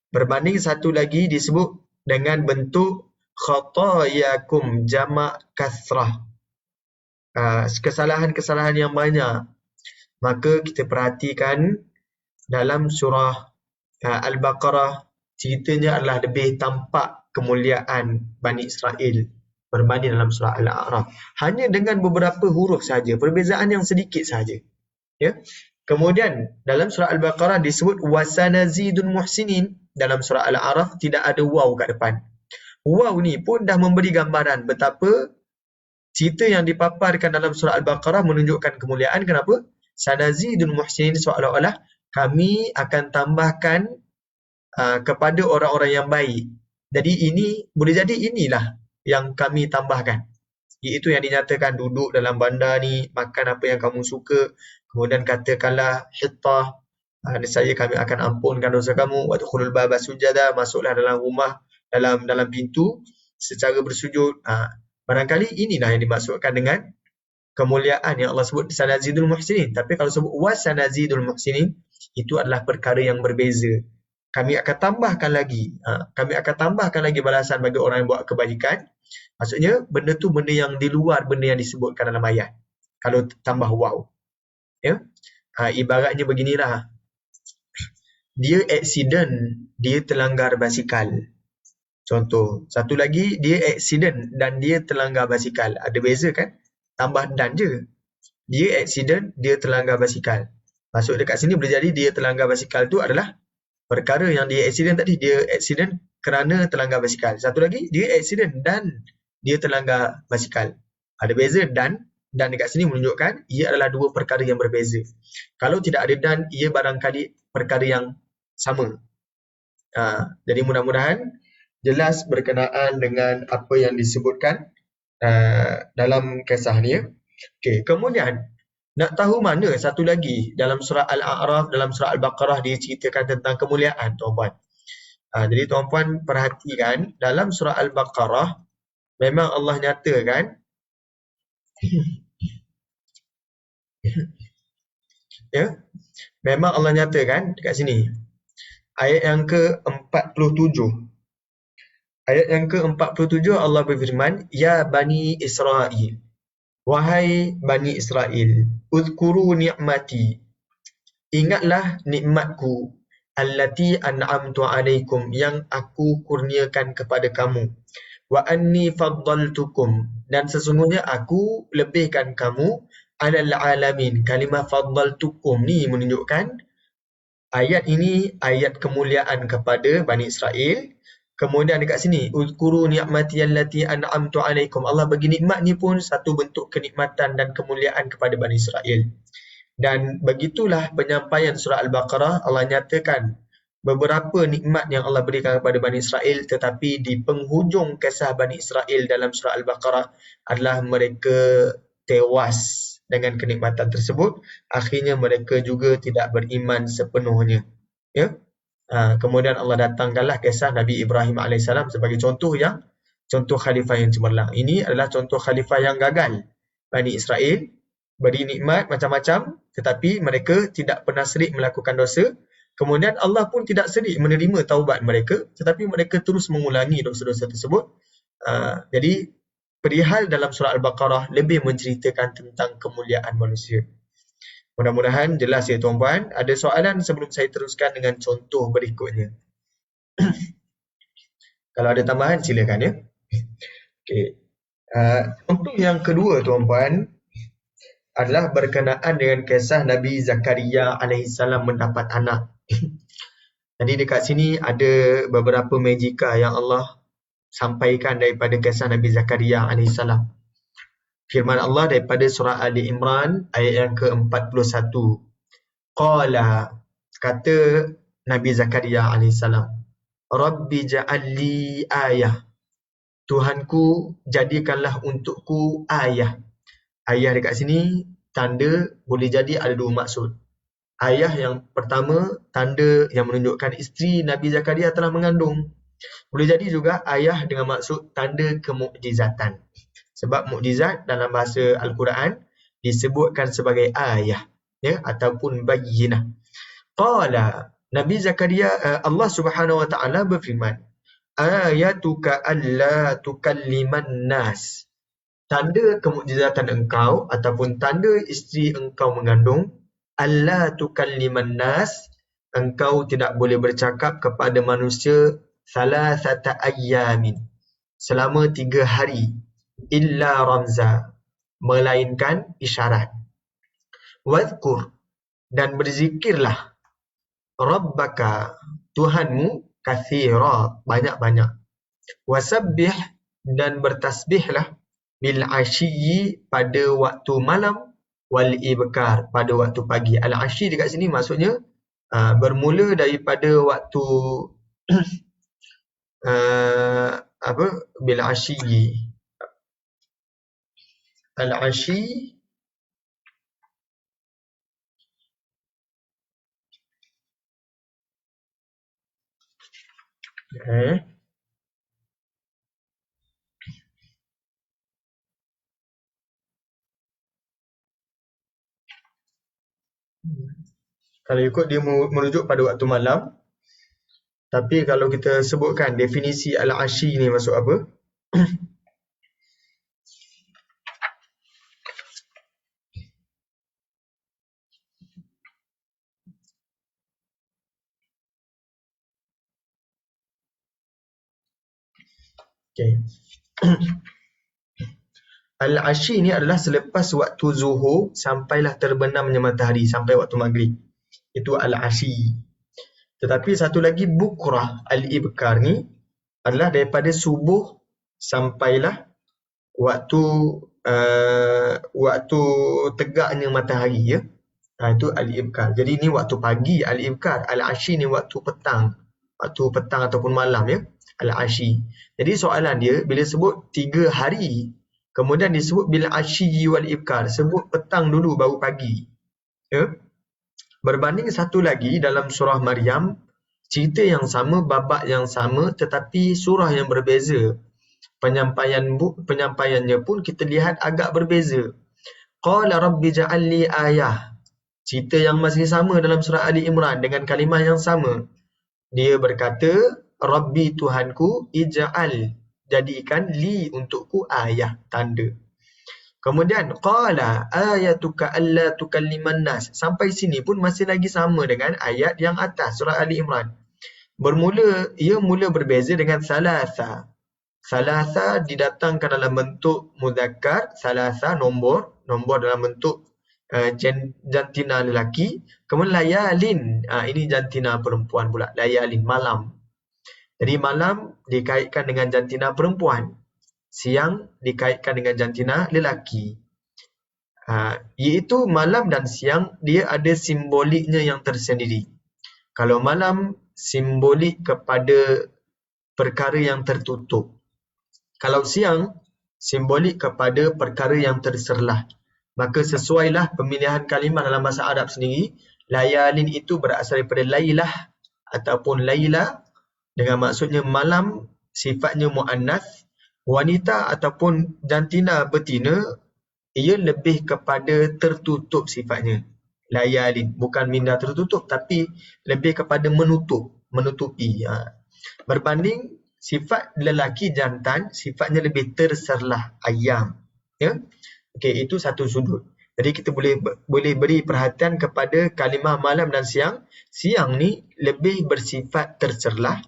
Berbanding satu lagi disebut dengan bentuk khatayakum, jamak kasrah. Kesalahan-kesalahan yang banyak. Maka kita perhatikan dalam surah Al-Baqarah, ceritanya adalah lebih tampak kemuliaan Bani Israel berbanding dalam surah Al-A'raf. Hanya dengan beberapa huruf saja, perbezaan yang sedikit saja. Ya. Kemudian dalam surah Al-Baqarah disebut wasanazidul muhsinin. Dalam surah Al-A'raf tidak ada waw kat depan. Waw ni pun dah memberi gambaran betapa cerita yang dipaparkan dalam surah Al-Baqarah menunjukkan kemuliaan. Kenapa? Sanazidul muhsinin, seolah-olah kami akan tambahkan kepada orang-orang yang baik. Jadi ini boleh jadi inilah yang kami tambahkan. Iaitu yang dinyatakan, duduk dalam bandar ni, makan apa yang kamu suka, kemudian katakanlah hittah, nescaya kami akan ampunkan dosa kamu. Wadkhulul baba sujada, masuklah dalam rumah, dalam pintu secara bersujud. Barangkali inilah yang dimaksudkan dengan kemuliaan yang Allah sebut sanazidul muhsinin. Tapi kalau sebut wasanazidul muhsinin, itu adalah perkara yang berbeza. Kami akan tambahkan lagi. Kami akan tambahkan lagi balasan bagi orang yang buat kebaikan. Maksudnya benda tu benda yang di luar benda yang disebutkan dalam ayat. Kalau tambah waw. Ya. Ibaratnya beginilah. Dia accident, dia terlanggar basikal. Contoh. Satu lagi, dia accident dan dia terlanggar basikal. Ada beza kan? Tambah dan je. Dia accident, dia terlanggar basikal. Maksud dekat sini boleh jadi dia terlanggar basikal tu adalah perkara yang dia accident tadi. Dia accident kerana terlanggar basikal. Satu lagi, dia accident dan dia terlanggar basikal. Ada beza dan dekat sini menunjukkan ia adalah dua perkara yang berbeza. Kalau tidak ada dan, ia barangkali perkara yang sama. Jadi mudah-mudahan jelas berkenaan dengan apa yang disebutkan dalam kisah ni. Okay. Kemudian nak tahu mana satu lagi dalam surah Al-A'raf, dalam surah Al-Baqarah dia ceritakan tentang kemuliaan, tuan-puan. Jadi tuan-puan perhatikan dalam surah Al-Baqarah memang Allah nyatakan ya, memang Allah nyatakan dekat sini. Ayat yang ke-47. Ayat yang ke-47 Allah berfirman, Ya Bani Israel, wahai Bani Israel, uzkuru ni'mati, ingatlah nikmatku, allati an'amtu alaikum, yang aku kurniakan kepada kamu, wa anni faddaltukum, dan sesungguhnya aku lebihkan kamu, alal alamin. Kalimah faddaltukum ni menunjukkan ayat ini ayat kemuliaan kepada Bani Israel. Kemudian dekat sini, uzkuru ni'mati allati an'amtu alaikum, Allah bagi nikmat ni pun satu bentuk kenikmatan dan kemuliaan kepada Bani Israel. Dan begitulah penyampaian surah Al-Baqarah. Allah nyatakan beberapa nikmat yang Allah berikan kepada Bani Israel, tetapi di penghujung kisah Bani Israel dalam surah Al-Baqarah adalah mereka tewas dengan kenikmatan tersebut. Akhirnya mereka juga tidak beriman sepenuhnya. Ya. Kemudian Allah datangkanlah kisah Nabi Ibrahim AS sebagai contoh khalifah yang cemerlang. Ini adalah contoh khalifah yang gagal. Bani Israel beri nikmat macam-macam, tetapi mereka tidak pernah serik melakukan dosa. Kemudian Allah pun tidak serik menerima taubat mereka, tetapi mereka terus mengulangi dosa-dosa tersebut. Jadi perihal dalam surah Al-Baqarah lebih menceritakan tentang kemuliaan manusia. Mudah-mudahan jelas ya tuan-puan. Ada soalan sebelum saya teruskan dengan contoh berikutnya? Kalau ada tambahan silakan ya. Okey. Contoh yang kedua tuan-puan adalah berkenaan dengan kisah Nabi Zakaria alaihissalam mendapat anak. Jadi dekat sini ada beberapa magika yang Allah sampaikan daripada kisah Nabi Zakaria alaihissalam. Firman Allah daripada surah Ali Imran ayat yang ke-41. Qala, kata Nabi Zakaria alaihissalam, Rabbi ja'alli ayah. Tuhanku, jadikanlah untukku ayah. Ayah dekat sini, tanda boleh jadi ada dua maksud. Ayah yang pertama, tanda yang menunjukkan isteri Nabi Zakaria telah mengandung. Boleh jadi juga ayah dengan maksud tanda kemukjizatan. Sebab mukjizat dalam bahasa Al-Quran disebutkan sebagai ayah, ya, ataupun bayyinah. Qala, Nabi Zakaria, Allah Subhanahu wa taala berfirman, ayatuka alla tukalliman nas. Tanda kemukjizatan engkau ataupun tanda isteri engkau mengandung, alla tukalliman nas, engkau tidak boleh bercakap kepada manusia salasata ayyamin, selama 3 hari, illa ramza, melainkan isyarat. Wadhkur, dan berzikirlah, rabbaka, Tuhanmu, kathira, banyak-banyak. Wasabbih, dan bertasbihlah, bil ashiyyi, pada waktu malam, wal ibkar, pada waktu pagi. Al ashyi dekat sini maksudnya bermula daripada waktu bil ashiyyi. Al ashyi kalau ikut dia merujuk pada waktu malam. Tapi kalau kita sebutkan definisi al-ashi ni maksud apa? Okay. Al-ashi ni adalah selepas waktu zuhur sampailah terbenamnya matahari sampai waktu maghrib. Itu al-ashi. Tetapi satu lagi bukrah, al-ibkar ni adalah daripada subuh sampailah waktu waktu tegaknya matahari, ya. Itu al-ibkar. Jadi ni waktu pagi al-ibkar, al-ashi ni waktu petang ataupun malam, ya, al-ashi. Jadi soalan dia bila sebut 3 hari kemudian disebut bil ashi wal ibkar, sebut petang dulu baru pagi, ya. Berbanding satu lagi dalam surah Maryam, cerita yang sama, babak yang sama tetapi surah yang berbeza. Penyampaiannya pun kita lihat agak berbeza. Qala rabbi ja'alli ayah. Cerita yang masih sama dalam surah Ali Imran dengan kalimah yang sama. Dia berkata, Rabbi Tuhanku, ij'al, jadikan li untukku ayah, tanda. Kemudian qala ayatuka alla tukalliman nas. Sampai sini pun masih lagi sama dengan ayat yang atas surah Ali Imran. Ia mula berbeza dengan salasa. Salasa didatangkan dalam bentuk muzakkar, salasa nombor dalam bentuk jantina lelaki. Kemudian layalin, ini jantina perempuan pula, layalin, malam. Jadi malam dikaitkan dengan jantina perempuan, siang dikaitkan dengan jantina lelaki. Iaitu malam dan siang dia ada simboliknya yang tersendiri. Kalau malam simbolik kepada perkara yang tertutup. Kalau siang simbolik kepada perkara yang terserlah. Maka sesuailah pemilihan kalimah dalam bahasa Arab sendiri. Layalin itu berasal daripada lailah ataupun laila, dengan maksudnya malam, sifatnya muannas. Wanita ataupun jantina betina, ia lebih kepada tertutup sifatnya. Layalin, bukan minda tertutup tapi lebih kepada menutupi. Berbanding sifat lelaki jantan, sifatnya lebih terserlah, ayam, ya. Okey, itu satu sudut. Jadi kita boleh beri perhatian kepada kalimah malam dan siang. Siang ni lebih bersifat terserlah,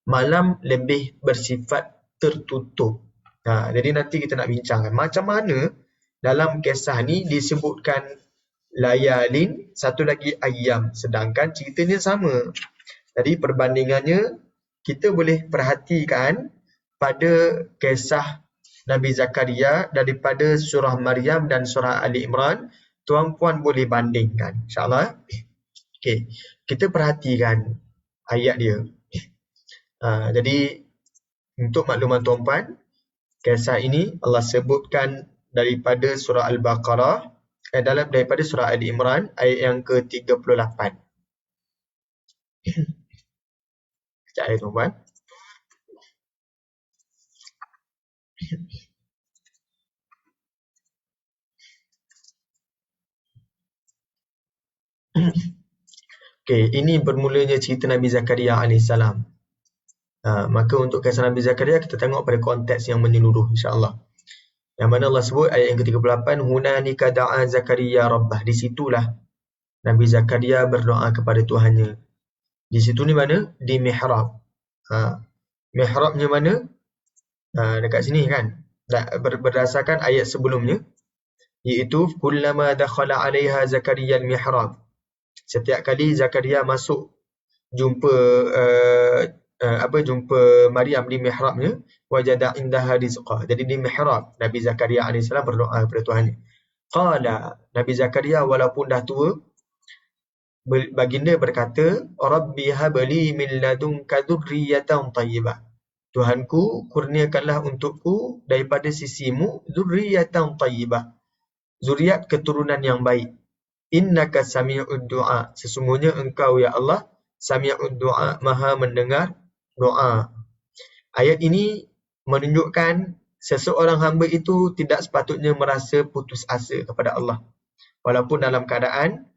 malam lebih bersifat tertutup. Jadi nanti kita nak bincangkan macam mana dalam kisah ni disebutkan layalin, satu lagi ayam, sedangkan ceritanya sama. Jadi perbandingannya kita boleh perhatikan pada kisah Nabi Zakaria daripada surah Maryam dan surah Ali Imran. Tuan-puan boleh bandingkan, insyaAllah. Okay. Kita perhatikan ayat dia. Jadi untuk makluman tuan-puan, kisah ini Allah sebutkan daripada surah Al-Baqarah, daripada surah Ali Imran ayat yang ke-38. Sekejap ya tuan-puan. Okay, ini bermulanya cerita Nabi Zakaria AS. Maka untuk kisah Nabi Zakaria, kita tengok pada konteks yang menyeluruh, insyaAllah. Yang mana Allah sebut ayat yang ke-38, Hunanika da'a Zakaria Rabbah. Di situlah Nabi Zakaria berdoa kepada Tuhannya. Di situ ni mana? Di mihrab. Mihrabnya mana? Dekat sini kan? Berdasarkan ayat sebelumnya, iaitu kullama dakhala 'alaiha Zakaria al-mihrab. Setiap kali Zakaria masuk jumpa Maryam di mihrabnya, wajada indaha rizqa. Jadi di mihrab Nabi Zakaria AS berdoa kepada Tuhannya. Qala, Nabi Zakaria walaupun dah tua, baginda berkata, Rabbi habli min ladunka dzurriyyatan thayyibah. Tuhanku, kurniakanlah untukku daripada sisimu dzurriyyatan thayyibah. Zuriat keturunan yang baik. Innaka sami'ud du'a. Sesungguhnya engkau ya Allah sami'ud du'a, maha mendengar doa. Ayat ini menunjukkan seseorang hamba itu tidak sepatutnya merasa putus asa kepada Allah. Walaupun dalam keadaan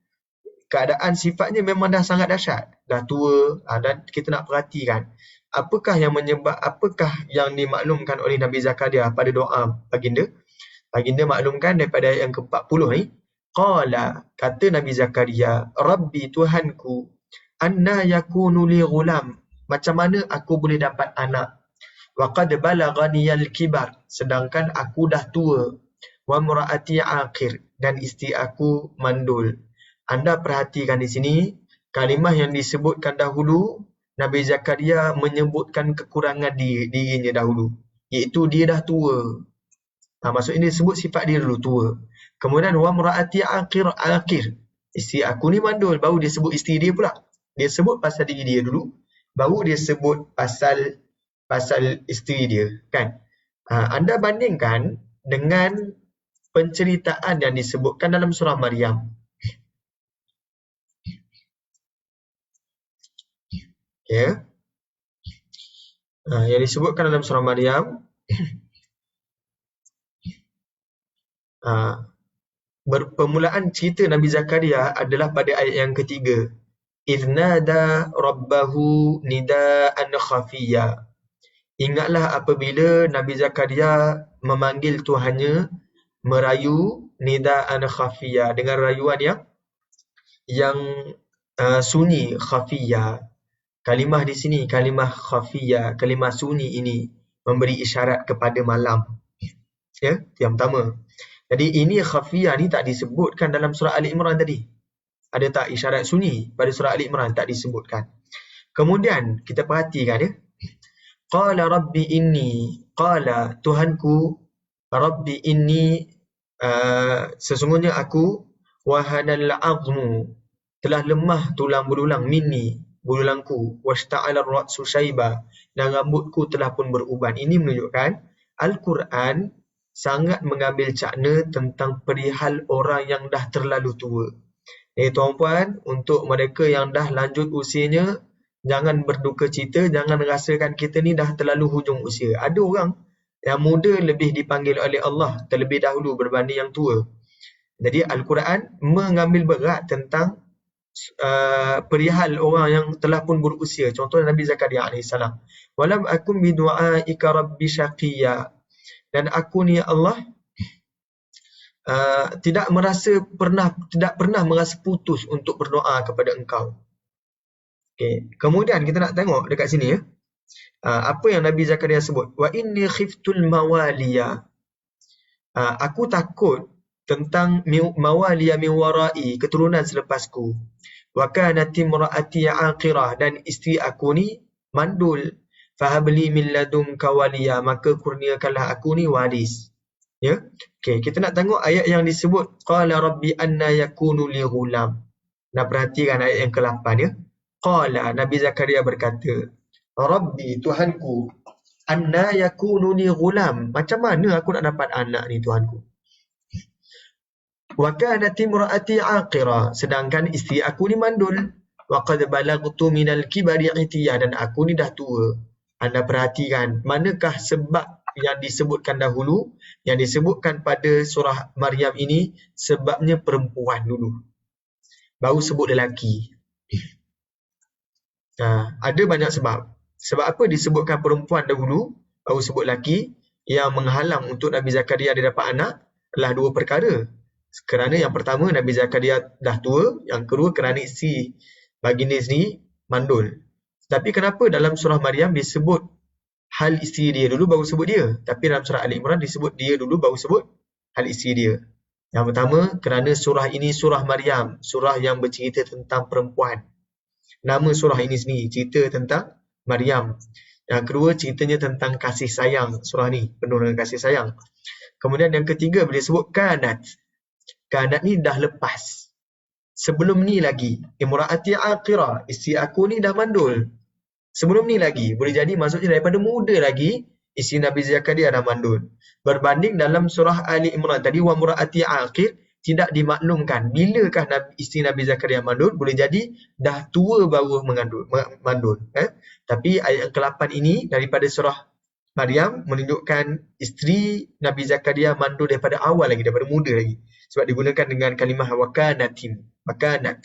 sifatnya memang dah sangat dahsyat, dah tua, dan kita nak perhatikan apakah yang dimaklumkan oleh Nabi Zakaria pada doa baginda. Baginda maklumkan daripada ayat yang ke-40 ni, qala, kata Nabi Zakaria, Rabbi, Tuhanku, anna yakunu li ghulam, macam mana aku boleh dapat anak, wa qad balaghaniyal kibar, sedangkan aku dah tua, wa mraati aqir, dan isteri aku mandul. Anda perhatikan di sini, kalimah yang disebutkan dahulu, Nabi Zakaria menyebutkan kekurangan dirinya dahulu, iaitu dia dah tua. Maksudnya dia sebut sifat dia dulu, tua. Kemudian wa mraati aqir, isteri aku ni mandul, baru dia sebut isteri dia pula. Dia sebut pasal diri dia dulu, baru dia sebut pasal isteri dia, kan? Anda bandingkan dengan penceritaan yang disebutkan dalam surah Maryam. Ya. Yang disebutkan dalam surah Maryam, permulaan cerita Nabi Zakaria adalah pada ayat yang ketiga. Iznada rabbahu nidaan khafiyya. Ingatlah apabila Nabi Zakaria memanggil Tuhannya, merayu nidaan khafiyya, dengan rayuan yang sunyi, khafiyya. Kalimah di sini, kalimah khafiyya, kalimah sunyi ini memberi isyarat kepada malam. Ya, yang pertama. Jadi ini khafiyah ni tak disebutkan dalam surah Ali Imran tadi. Ada tak isyarat sunyi pada surah Ali Imran? Tak disebutkan. Kemudian kita perhatikan ya. Qala rabbi inni, qala, Tuhanku, rabbi inni, sesungguhnya aku, wahanal azmu, telah lemah tulang belulang, minni, belulangku, washta'ala ar-ra'su syaiba, dan rambutku telah pun beruban. Ini menunjukkan Al-Quran sangat mengambil cakna tentang perihal orang yang dah terlalu tua. Tuan-puan, untuk mereka yang dah lanjut usianya, jangan berduka cita, jangan rasakan kita ni dah terlalu hujung usia. Ada orang yang muda lebih dipanggil oleh Allah terlebih dahulu berbanding yang tua. Jadi Al-Quran mengambil berat tentang perihal orang yang telah pun berusia. Contoh Nabi Zakaria AS. Walam akum bidu'aika rabbi syaqiyya. Dan aku ni Allah tidak pernah merasa putus untuk berdoa kepada engkau. Okay. Kemudian kita nak tengok dekat sini ya. Apa yang Nabi Zakaria sebut? Wa inni khiftul mawaliya. Aku takut tentang mawaliya min warai, keturunan selepasku. Wa kanat imraati aqirah, dan isteri aku ni mandul. Fahabli min ladunka waliya, maka kurniakanlah aku ni waris. Ya. Okey, kita nak tengok ayat yang disebut qala rabbi anna yakunu li ghulam. Nak perhatikan ayat yang ke-8 ya. Qala, Nabi Zakaria berkata, Rabbi, Tuhanku, anna yakunu li ghulam. Macam mana aku nak dapat anak ni Tuhanku? Wa kanat imraati aqira, sedangkan isteri aku ni mandul. Wa qad balagtu minal kibari itiya, dan aku ni dah tua. Anda perhatikan, manakah sebab yang disebutkan dahulu, yang disebutkan pada surah Maryam ini, sebabnya perempuan dulu. Baru sebut lelaki. Ada banyak sebab. Sebab apa disebutkan perempuan dahulu, baru sebut lelaki? Yang menghalang untuk Nabi Zakaria dia dapat anak adalah dua perkara. Kerana yang pertama, Nabi Zakaria dah tua. Yang kedua, kerana isteri baginda sendiri mandul. Tapi kenapa dalam surah Maryam disebut hal isteri dia dulu baru sebut dia? Tapi dalam surah Ali Imran disebut dia dulu baru sebut hal isteri dia. Yang pertama, kerana surah ini surah Maryam, surah yang bercerita tentang perempuan. Nama surah ini sendiri cerita tentang Maryam. Yang kedua, ceritanya tentang kasih sayang. Surah ni penuh dengan kasih sayang. Kemudian yang ketiga, bila disebut kanat. Kanat ni dah lepas. Sebelum ni lagi, imraati aqira, isteri aku ni dah mandul. Sebelum ni lagi, boleh jadi maksudnya daripada muda lagi, isteri Nabi Zakaria dah mandul. Berbanding dalam surah Ali Imran tadi, wa muraati aqir, tidak dimaklumkan bilakah isteri Nabi Zakaria mandul. Boleh jadi dah tua baru mandul. Tapi ayat yang ke-8 ini daripada surah Maryam menunjukkan isteri Nabi Zakaria mandul daripada awal lagi, daripada muda lagi. Sebab digunakan dengan kalimah wakanatin, wakanat.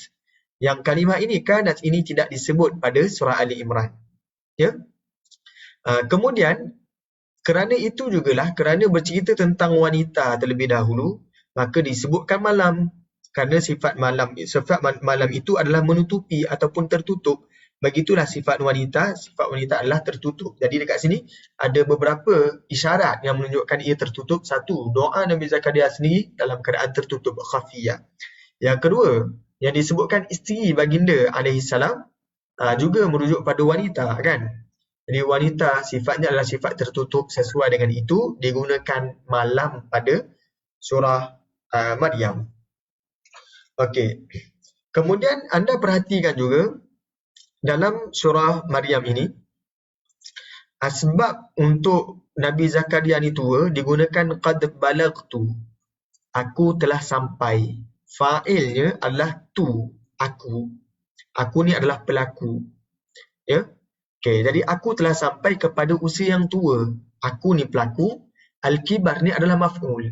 Yang kalimah ini, kanat ini tidak disebut pada surah Ali Imran. Ya. Kemudian, kerana itu jugalah, kerana bercerita tentang wanita terlebih dahulu, maka disebutkan malam. Kerana sifat malam itu adalah menutupi ataupun tertutup. Begitulah sifat wanita adalah tertutup. Jadi dekat sini ada beberapa isyarat yang menunjukkan ia tertutup. Satu, doa Nabi Zakaria sendiri dalam keadaan tertutup, khafiyah. Yang kedua, yang disebutkan isteri baginda alaihissalam juga merujuk pada wanita, kan? Jadi wanita sifatnya adalah sifat tertutup, sesuai dengan itu digunakan malam pada surah Maryam. Okey. Kemudian anda perhatikan juga dalam surah Maryam ini, sebab untuk Nabi Zakaria ni tua digunakan qad balagtu, aku telah sampai. Fa'ilnya adalah tu, aku. Aku ni adalah pelaku. Ya. Okey, jadi aku telah sampai kepada usia yang tua. Aku ni pelaku. Al-kibar ni adalah maf'ul.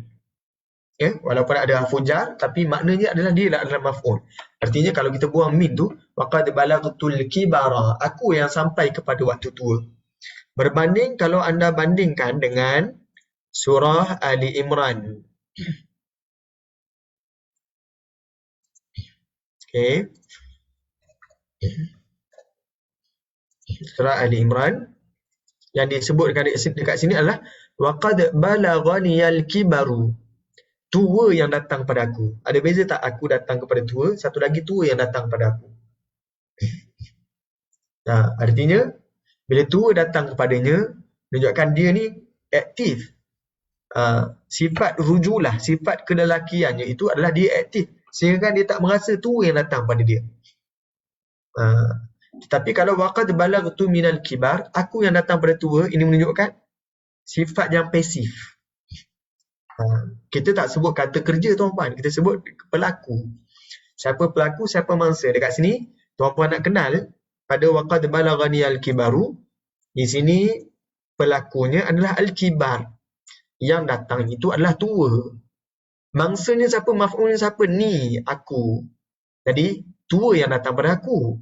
Ya, walaupun ada harfun jar, tapi maknanya adalah dia adalah maf'ul. Artinya kalau kita buang min tu, waqad balagtul kibara, aku yang sampai kepada waktu tua. Berbanding kalau anda bandingkan dengan surah Ali Imran. Okey. Surah Ali Imran yang disebutkan dekat sini adalah waqad balaghaniyal kibaru, tua yang datang pada aku. Ada beza tak aku datang kepada tua? Satu lagi tua yang datang pada aku. Artinya bila tua datang kepadanya, menunjukkan dia ni aktif. Sifat rujulah, sifat kelelakiannya itu adalah dia aktif. Sehingga dia tak merasa tua yang datang pada dia. Tetapi kalau waqad balagtu minal kibar, aku yang datang pada tua, ini menunjukkan sifat yang pasif. Kita tak sebut kata kerja tuan-puan, kita sebut pelaku. Siapa pelaku, siapa mangsa. Dekat sini tuan-puan nak kenal pada waqad balaghani al-kibaru, di sini pelakunya adalah al-kibar. Yang datang itu adalah tua. Mangsanya siapa, maf'ulnya siapa? Ni, aku. Jadi tua yang datang pada aku.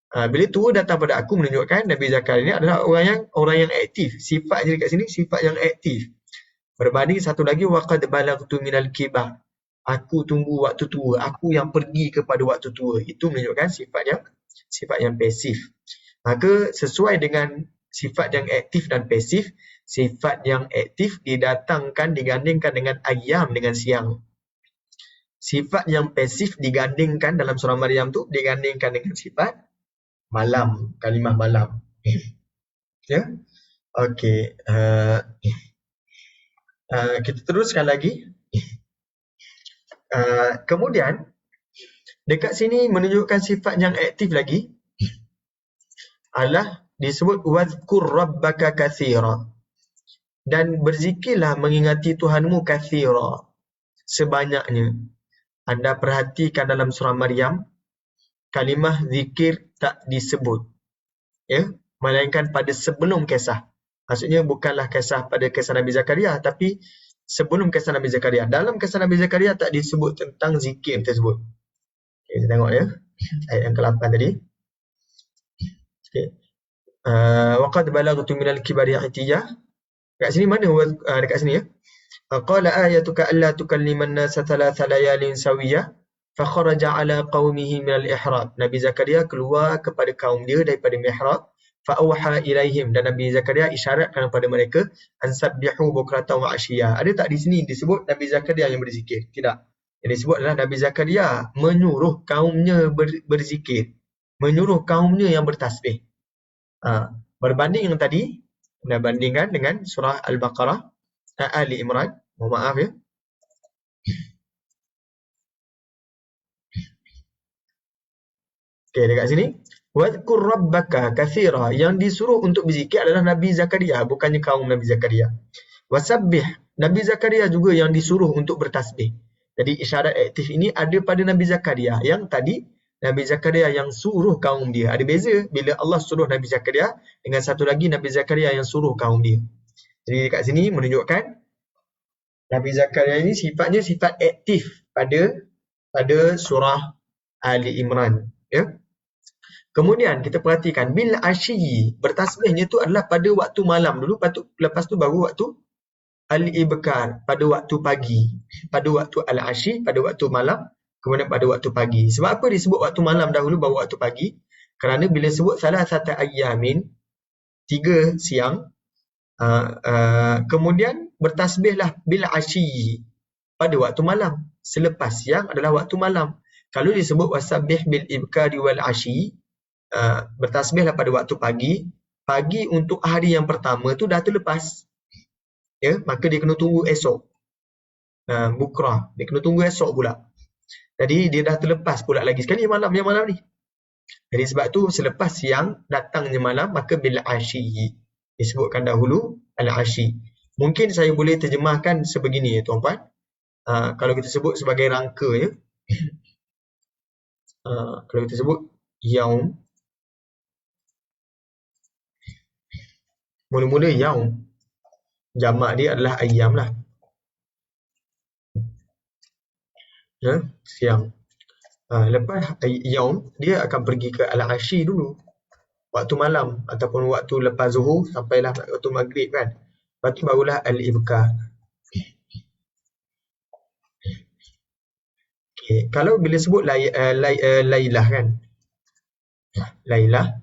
Bila tua datang pada aku menunjukkan Nabi Zakaria adalah orang yang aktif. Sifatnya dekat sini sifat yang aktif. Berbanding satu lagi waqad balagtu minal kibar, aku tunggu waktu tua, aku yang pergi kepada waktu tua. Itu menunjukkan sifat yang pasif. Maka sesuai dengan sifat yang aktif dan pasif. Sifat yang aktif digandingkan dengan ayyam, dengan siang. Sifat yang pasif digandingkan dalam surah Maryam tu digandingkan dengan sifat malam, kalimah malam. Ya. Okey, kita teruskan lagi. Kemudian dekat sini menunjukkan sifat yang aktif lagi adalah disebut wazkur rabbaka katsira, dan berzikirlah mengingati Tuhanmu katsira, sebanyaknya. Anda perhatikan dalam surah Maryam, kalimah zikir tak disebut, ya, melainkan pada sebelum kisah. Maksudnya bukanlah kisah pada kisah Nabi Zakaria, tapi sebelum kisah Nabi Zakaria. Dalam kisah Nabi Zakaria tak disebut tentang zikir tersebut. Okay, kita tengok ya, ayat yang ke-8 tadi. Okay. Waqad balagtu minal kibari atiyah. Kat sini mana? Dekat sini ya. Qala ayatuka alla tukalliman nasa thalatha layalin sawiyah fa kharaja ala qaumihi minal ihrab. Nabi Zakaria keluar kepada kaum dia daripada mihrab. Fa awha ilaihim, dan Nabi Zakaria isyaratkan kepada mereka ansabbihu bukratan wa asyiyah. Ada tak di sini disebut Nabi Zakaria yang berzikir? Tidak. Yang disebut adalah Nabi Zakaria menyuruh kaumnya berzikir, menyuruh kaumnya yang bertasbih. Berbanding yang tadi, anda bandingkan dengan surah Al-Baqarah, Ali Imran, mohon maaf ya. Okey, dekat sini wadhkur rabbaka katsira, yang disuruh untuk berzikir adalah Nabi Zakaria, bukannya kaum Nabi Zakaria. Wasabbih, Nabi Zakaria juga yang disuruh untuk bertasbih. Jadi isyarat aktif ini ada pada Nabi Zakaria. Yang tadi Nabi Zakaria yang suruh kaum dia. Ada beza bila Allah suruh Nabi Zakaria dengan satu lagi Nabi Zakaria yang suruh kaum dia. Jadi dekat sini menunjukkan Nabi Zakaria ini sifatnya sifat aktif pada surah Ali Imran, ya. Kemudian kita perhatikan bil asyi, bertasbihnya itu adalah pada waktu malam dulu, lepas tu baru waktu al-ibkar, pada waktu pagi, pada waktu al-asyi, pada waktu malam, kemudian pada waktu pagi. Sebab apa disebut waktu malam dahulu baru waktu pagi? Kerana bila sebut salasata ayyamin, 3 siang, kemudian bertasbihlah bil asyi, pada waktu malam. Selepas siang adalah waktu malam. Kalau disebut wasabbih bil ibkari wal asyi, bertasbihlah pada waktu pagi. Pagi untuk hari yang pertama tu dah terlepas, ya, maka dia kena tunggu esok. Bukrah, dia kena tunggu esok pula. Jadi dia dah terlepas pula lagi sekali malam yang malam ni. Jadi sebab tu selepas siang datangnya malam, maka bil asyi, disebutkan dahulu al asyi. Mungkin saya boleh terjemahkan sebegini ya tuan-puan. Kalau kita sebut sebagai rangka ya. Kalau kita sebut yaum, mula-mula yaum, jamak dia adalah ayyam lah, ya, siang. Lepas yaum, dia akan pergi ke al-asyi dulu, waktu malam ataupun waktu lepas zuhur sampailah waktu maghrib kan. Lepas tu barulah al-ibkar. Okay. Kalau bila sebut lailah kan, lailah,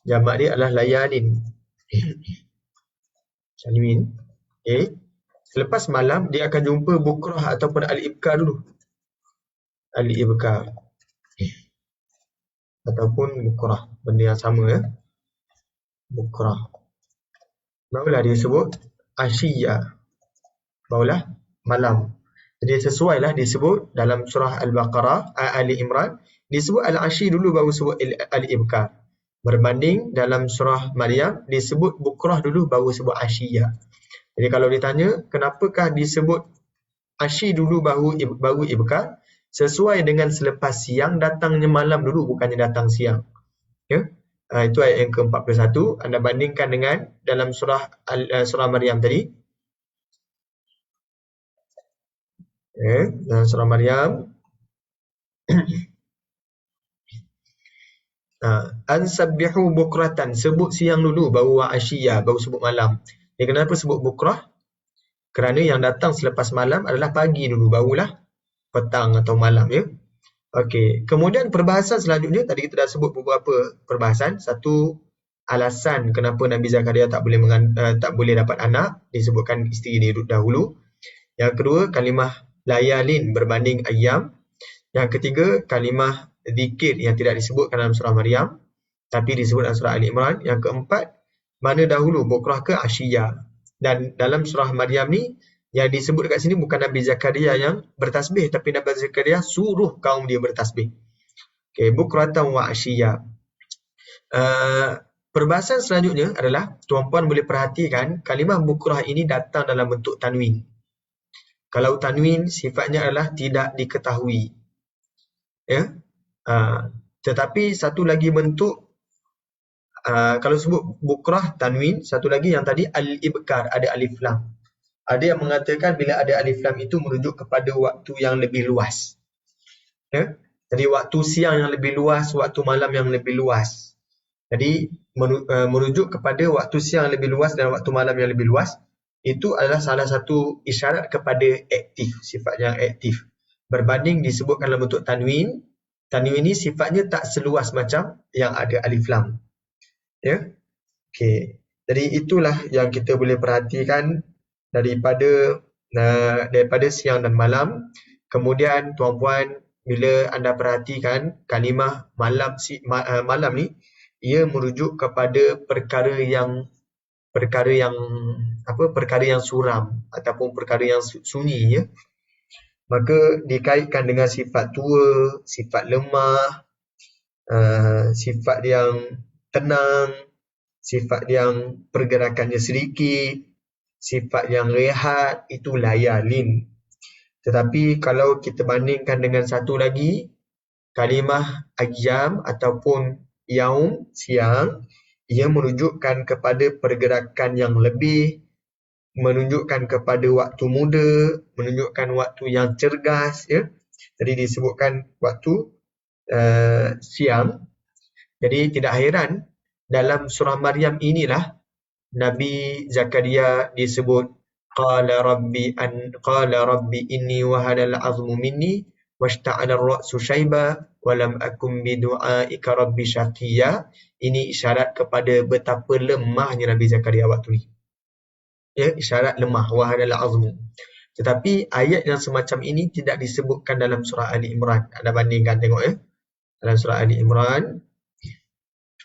jamak dia adalah layalin. Salimin. Okay. Selepas malam dia akan jumpa bukrah ataupun al-ibkar dulu. Al-ibkar ataupun bukrah, benda yang sama ya. Bukrah. Barulah dia sebut asyiyah, barulah malam. Jadi sesuailah disebut dalam surah Al-Baqarah, Ali Imran, disebut al-asyi dulu baru sebut al-ibkar. Berbanding dalam surah Maryam disebut bukrah dulu baru sebut asyiyah. Jadi kalau ditanya kenapakah disebut asyi dulu baru ibkar, sesuai dengan selepas siang datangnya malam dulu, bukannya datang siang. Ya. Itu ayat yang ke-41. Anda bandingkan dengan dalam surah Maryam tadi. Ya, dalam surah Maryam ansabbihu bukratan, sebut siang dulu baru wa asyiyah, baru sebut malam. Kenapa sebut bukrah? Kerana yang datang selepas malam adalah pagi dulu, barulah petang atau malam ya. Okey, kemudian perbahasan selanjutnya tadi kita dah sebut beberapa perbahasan. Satu, alasan kenapa Nabi Zakaria tak boleh dapat anak, disebutkan isteri dia dahulu. Yang kedua, kalimah layalin berbanding ayyam. Yang ketiga, kalimah zikir yang tidak disebutkan dalam surah Maryam tapi disebut dalam surah Ali Imran. Yang keempat, mana dahulu, bukrah ke asyiyah. Dan dalam surah Maryam ni yang disebut dekat sini bukan Nabi Zakaria yang bertasbih, tapi Nabi Zakaria suruh kaum dia bertasbih. Okey, bukratan wa asyiyah. Perbahasan selanjutnya adalah tuan-puan boleh perhatikan kalimah bukrah ini datang dalam bentuk tanwin. Kalau tanwin sifatnya adalah tidak diketahui. Ya. Tetapi satu lagi bentuk, kalau sebut bukrah tanwin, satu lagi yang tadi al-ibkar, ada alif lam. Ada yang mengatakan bila ada alif lam itu merujuk kepada waktu yang lebih luas. Ya. Jadi waktu siang yang lebih luas, waktu malam yang lebih luas. Jadi merujuk kepada waktu siang yang lebih luas dan waktu malam yang lebih luas, itu adalah salah satu isyarat kepada aktif, sifat yang aktif. Berbanding disebutkan dalam bentuk tanwin, tanwin ini sifatnya tak seluas macam yang ada alif lam. Ya. Okey. Jadi itulah yang kita boleh perhatikan daripada siang dan malam. Kemudian tuan-puan, bila anda perhatikan kalimah malam ni, ia merujuk kepada perkara yang suram ataupun perkara yang sunyi, ya. Maka dikaitkan dengan sifat tua, sifat lemah, sifat yang tenang, sifat yang pergerakannya sedikit, sifat yang rehat, itu layalin. Tetapi kalau kita bandingkan dengan satu lagi, kalimah ayyam ataupun yaum, siang, ia menunjukkan kepada pergerakan yang lebih, menunjukkan kepada waktu muda, menunjukkan waktu yang cergas, ya. Jadi disebutkan waktu siang. Jadi tidak heran dalam surah Maryam inilah Nabi Zakaria disebut qala rabbi inni wahana al-'azmu minni washta'ala ar-ra'su shayba wa lam akum bi du'aika rabbi syaqiyya. Ini isyarat kepada betapa lemahnya Nabi Zakaria waktu ni. Ya, isyarat lemah, wahana al-'azmu. Tetapi ayat yang semacam ini tidak disebutkan dalam surah Ali Imran. Anda bandingkan tengok, ya. Dalam surah Ali Imran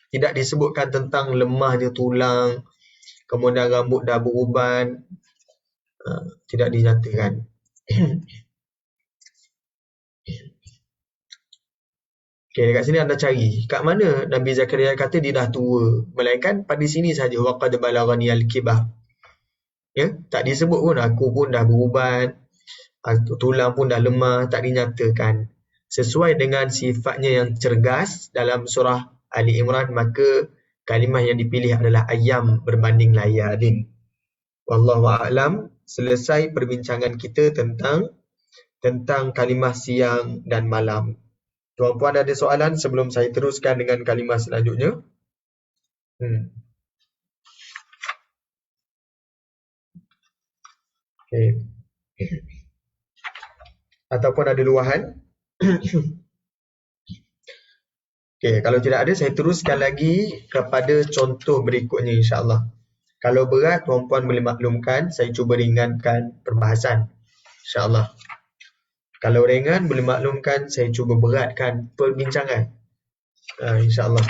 tidak disebutkan tentang lemahnya tulang, kemudian rambut dah beruban, tidak dinyatakan. Okey, dekat sini anda cari, kat mana Nabi Zakaria kata dia dah tua? Melainkan pada sini saja, waqad balaghani al-kibar. Ya, tak disebut pun aku pun dah beruban, tulang pun dah lemah, tak dinyatakan. Sesuai dengan sifatnya yang cergas dalam surah Ali Imran, maka kalimah yang dipilih adalah ayyam berbanding layalin. Wallahu a'lam. Selesai perbincangan kita tentang kalimah siang dan malam. Tuan-puan ada soalan sebelum saya teruskan dengan kalimah selanjutnya? Okay. Ataupun ada luahan? Okay, kalau tidak ada, saya teruskan lagi kepada contoh berikutnya, insyaAllah. Kalau berat, tuan-puan boleh maklumkan, saya cuba ringankan perbahasan, insyaAllah. Kalau ringan, boleh maklumkan, saya cuba beratkan perbincangan, insyaAllah.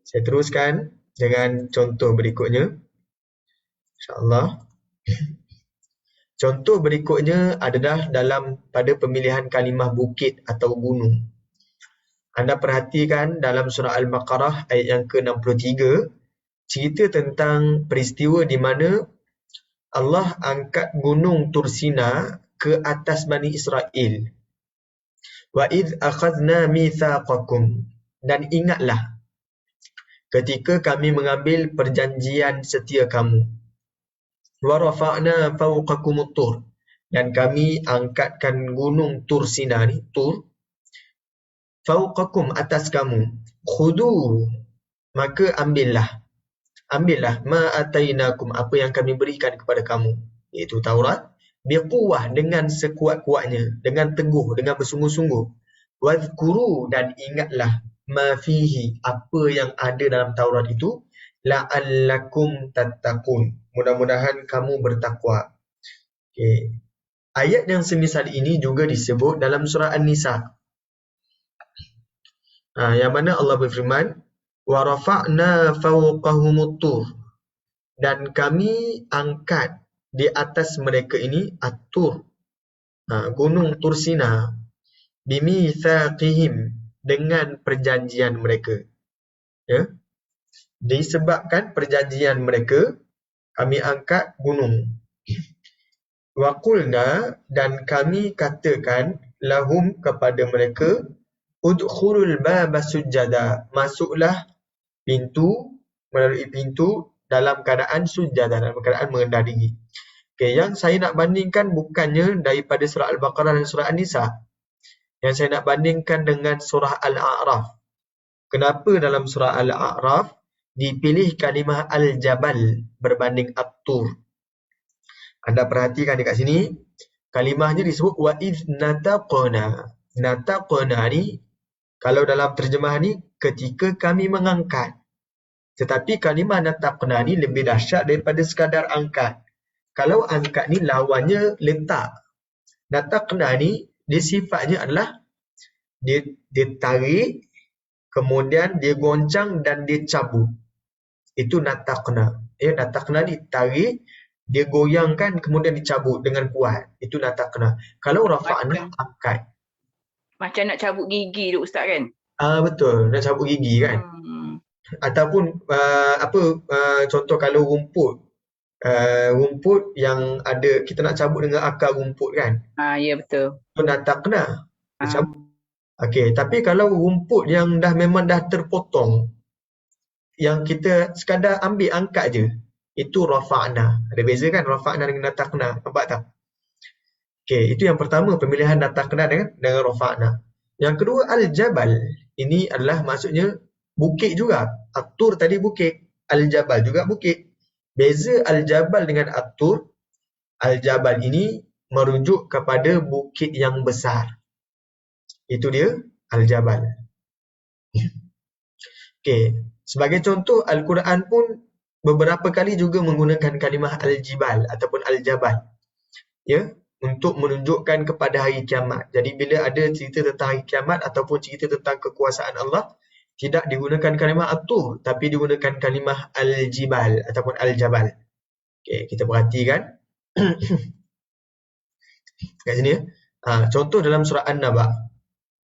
Saya teruskan dengan contoh berikutnya, insyaAllah. Contoh berikutnya adalah pada pemilihan kalimah bukit atau gunung. Anda perhatikan dalam surah Al-Baqarah ayat yang ke-63, cerita tentang peristiwa di mana Allah angkat gunung Tursina ke atas Bani Israel. Wa idh akhadna mitsaqakum, dan ingatlah ketika kami mengambil perjanjian setia kamu. Wa rafa'na fawqakumut tur, dan kami angkatkan gunung Tursina ni, Tur, fawqakum, atas kamu. Khudu, maka ambillah ma atainakum, apa yang kami berikan kepada kamu, iaitu Taurat, biquwah, dengan sekuat-kuatnya, dengan teguh, dengan bersungguh-sungguh. Wadhkuru, dan ingatlah ma fihi, apa yang ada dalam Taurat itu, la'allakum tattaqun, mudah-mudahan kamu bertakwa. Okay. Ayat yang semisal ini juga disebut dalam surah An-Nisa. Yang mana Allah berfirman, wa rafa'na fawqahumut tur, dan kami angkat di atas mereka ini at-tur, gunung Tursina, bimithaqihim, dengan perjanjian mereka. Ya, disebabkan perjanjian mereka, kami angkat gunung. Wa qulna, dan kami katakan, lahum, kepada mereka, udkhulul baba sujada, masuklah melalui pintu dalam keadaan sujada, dalam keadaan merendah diri. Okay, yang saya nak bandingkan bukannya daripada surah Al-Baqarah dan surah An-Nisa. Yang saya nak bandingkan dengan surah Al-A'raf. Kenapa dalam surah Al-A'raf dipilih kalimah Al-Jabal berbanding At-Tur? Anda perhatikan dekat sini, kalimahnya disebut wa idh nataqna. Nataqna ni, kalau dalam terjemahan ni, ketika kami mengangkat. Tetapi kalimah nataqna ni lebih dahsyat daripada sekadar angkat. Kalau angkat ni lawannya letak. Nataqna ni, dia sifatnya adalah dia tarik, kemudian dia goncang dan dia cabut. Itu nataqna. Nataqna ni tarik, dia goyangkan, kemudian dicabut dengan kuat. Itu nataqna. Kalau rafa'na, angkat. Macam nak cabut gigi tu Ustaz kan? Betul, nak cabut gigi kan. Ataupun contoh kalau rumput. Rumput yang ada, kita nak cabut dengan akar rumput kan. Ya betul. Itu nataqna. Dicabut. Okey, tapi kalau rumput yang memang dah terpotong, yang kita sekadar ambil angkat je, itu rafa'na. Ada beza kan rafa'na dengan nataqna, nampak tak? Okey, itu yang pertama, pemilihan nataqna dengan rafa'na. Yang kedua, al-jabal. Ini adalah maksudnya bukit juga. At-Tur tadi bukit, al-jabal juga bukit. Beza al-jabal dengan at-Tur, al-jabal ini merujuk kepada bukit yang besar. Itu dia Al-Jabal. Okey, sebagai contoh, Al-Quran pun beberapa kali juga menggunakan kalimah Al-Jibal ataupun Al-Jabal. Ya, untuk menunjukkan kepada hari kiamat. Jadi bila ada cerita tentang hari kiamat ataupun cerita tentang kekuasaan Allah, tidak digunakan kalimah At-Tur, tapi digunakan kalimah Al-Jibal ataupun Al-Jabal. Okey, kita perhatikan. Kat sini ya. Contoh dalam surah An-Naba.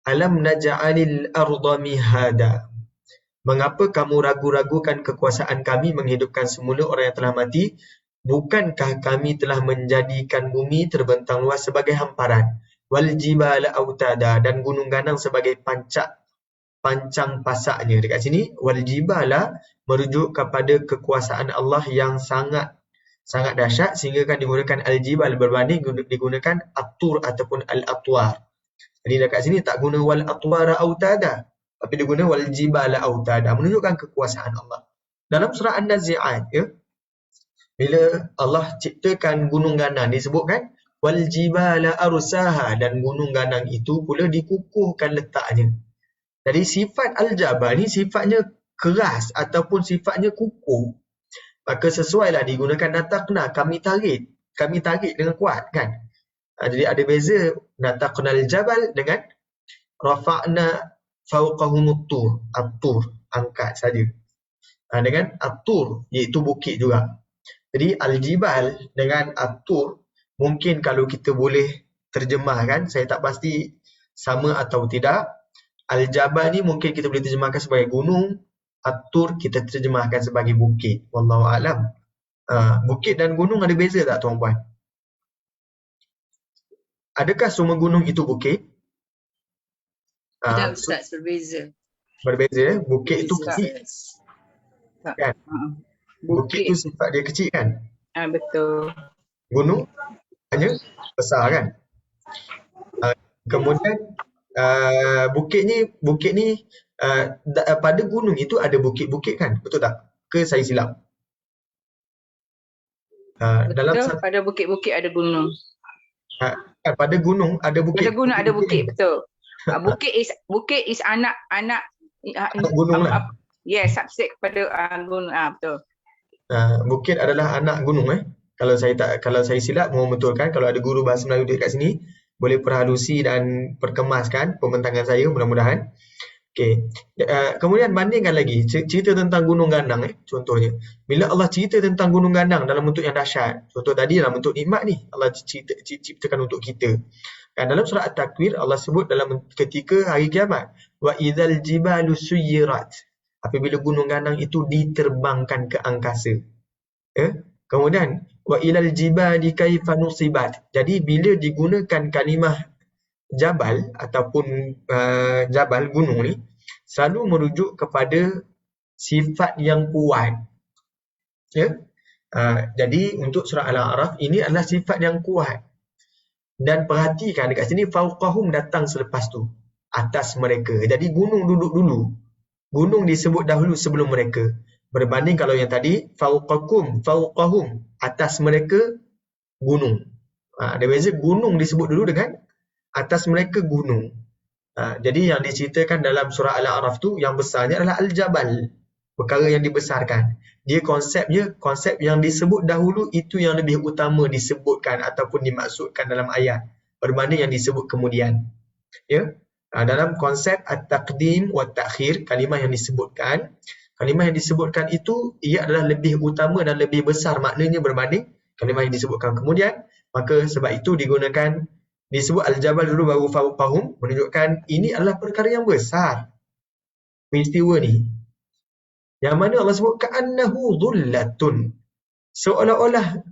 Alam naj'alil arda mihada. Mengapa kamu ragu-ragukan kekuasaan kami menghidupkan semula orang yang telah mati? Bukankah kami telah menjadikan bumi terbentang luas sebagai hamparan? Wal jibala autada, dan gunung ganang sebagai pancang pasaknya. Dekat sini wal jibala merujuk kepada kekuasaan Allah yang sangat dahsyat, sehingga kan digunakan al-jibal berbanding digunakan at-tur ataupun al-atwar. Jadi dekat sini tak guna wal atwara autada, tapi dia guna wal jibala autada, menunjukkan kekuasaan Allah. Dalam surah An-Nazi'at, ya, bila Allah ciptakan gunung ganang, disebutkan wal jibala arsaha, dan gunung ganang itu pula dikukuhkan letaknya. Jadi sifat al-jabal ni sifatnya keras ataupun sifatnya kukuh. Maka sesuailah digunakan nataqna, kami tarik dengan kuat kan. Jadi ada beza nataqnal jabal dengan rafa'na fawqahumut tur, at-tur, angkat saja. Dengan at-tur, iaitu bukit juga. Jadi al-jibal dengan at-tur, mungkin kalau kita boleh terjemahkan, saya tak pasti sama atau tidak. Al-jabal ni mungkin kita boleh terjemahkan sebagai gunung, at-tur kita terjemahkan sebagai bukit. Wallahu a'lam. Bukit dan gunung ada beza tak tuan-puan? Adakah semua gunung itu bukit? Tidak Ustaz, berbeza. Berbeza ya? Bukit itu kecil. Kan? Bukit itu sifat dia kecil kan? Betul. Gunung hanya besar kan? Kemudian bukit ni pada gunung itu ada bukit-bukit kan? Betul tak? Ke saya silap? Betul, pada bukit-bukit ada gunung. Pada gunung ada bukit. Pada gunung ada bukit, betul. Bukit is anak Anak gunung lah. Yes, subset kepada gunung. Betul. Bukit adalah anak gunung Kalau saya silap, mohon betulkan. Kalau ada guru bahasa Melayu dekat sini, boleh perhalusi dan perkemaskan pembentangan saya, mudah-mudahan. Okey. Kemudian bandingkan lagi cerita tentang Gunung Ganang contohnya. Bila Allah cerita tentang Gunung Ganang dalam bentuk yang dahsyat, contoh tadi dalam bentuk nikmat ni, Allah ciptakan untuk kita. Dan dalam surah At-Takwir, Allah sebut dalam ketika hari kiamat, wa idzal jibalu suyirat. Apabila Gunung Ganang itu diterbangkan ke angkasa. Kemudian wa ilal jibali kaifa nusibat. Jadi bila digunakan kalimah jabal ataupun jabal gunung ni selalu merujuk kepada sifat yang kuat. Jadi untuk surah Al-A'raf ini adalah sifat yang kuat. Dan perhatikan dekat sini fauqahum datang selepas tu, atas mereka. Jadi gunung duduk dulu. Gunung disebut dahulu sebelum mereka. Berbanding kalau yang tadi fauqahum, atas mereka gunung. Ada beza, gunung disebut dulu dengan atas mereka gunung. Jadi yang diceritakan dalam surah Al-A'raf tu yang besarnya adalah Al-Jabal, perkara yang dibesarkan. Dia konsep yang disebut dahulu itu yang lebih utama disebutkan ataupun dimaksudkan dalam ayat berbanding yang disebut kemudian. Dalam konsep at-taqdim wa ta'khir, kalimah yang disebutkan itu ia adalah lebih utama dan lebih besar maknanya berbanding kalimah yang disebutkan kemudian. Maka sebab itu disebut Al-Jabal dulu baru fauqahum, menunjukkan ini adalah perkara yang besar. Peristiwa ni. Yang mana Allah sebut ka'annahu dhullatun. Seolah-olah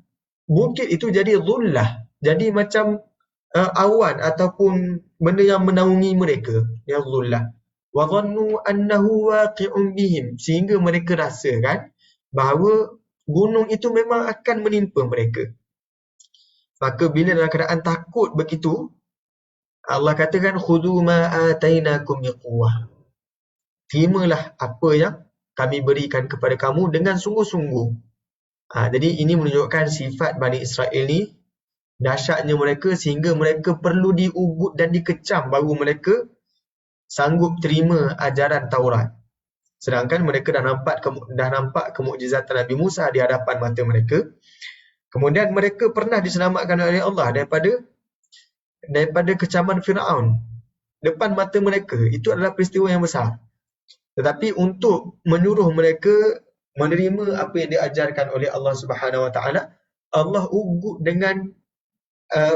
bukit itu jadi dhullah. Jadi macam awan ataupun benda yang menaungi mereka. Ya dhullah. Wa dhannu annahu waqi'un bihim. Sehingga mereka rasakan bahawa gunung itu memang akan menimpa mereka. Maka bila dalam keadaan takut begitu, Allah katakan khudhu ma atainakum biquwwah. Terimalah apa yang kami berikan kepada kamu dengan sungguh-sungguh. Jadi ini menunjukkan sifat Bani Israel ni, dahsyatnya mereka sehingga mereka perlu diugut dan dikecam baru mereka sanggup terima ajaran Taurat. Sedangkan mereka dah nampak kemukjizatan Nabi Musa di hadapan mata mereka. Kemudian mereka pernah diselamatkan oleh Allah daripada kecaman Firaun depan mata mereka. Itu adalah peristiwa yang besar. Tetapi untuk menyuruh mereka menerima apa yang diajarkan oleh Allah Subhanahu Wa Taala, Allah ugut dengan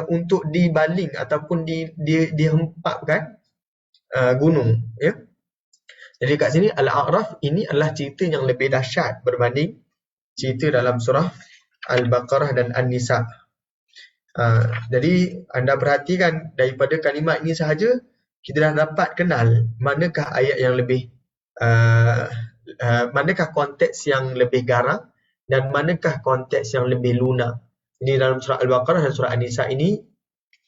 untuk dibaling ataupun dihempapkan gunung. Jadi kat sini Al-A'raf ini adalah cerita yang lebih dahsyat berbanding cerita dalam surah Al-Baqarah dan An-Nisa. Jadi anda perhatikan daripada kalimat ini sahaja kita dah dapat kenal manakah ayat yang lebih manakah konteks yang lebih garang dan manakah konteks yang lebih lunak. Jadi dalam surah Al-Baqarah dan surah An-Nisa ini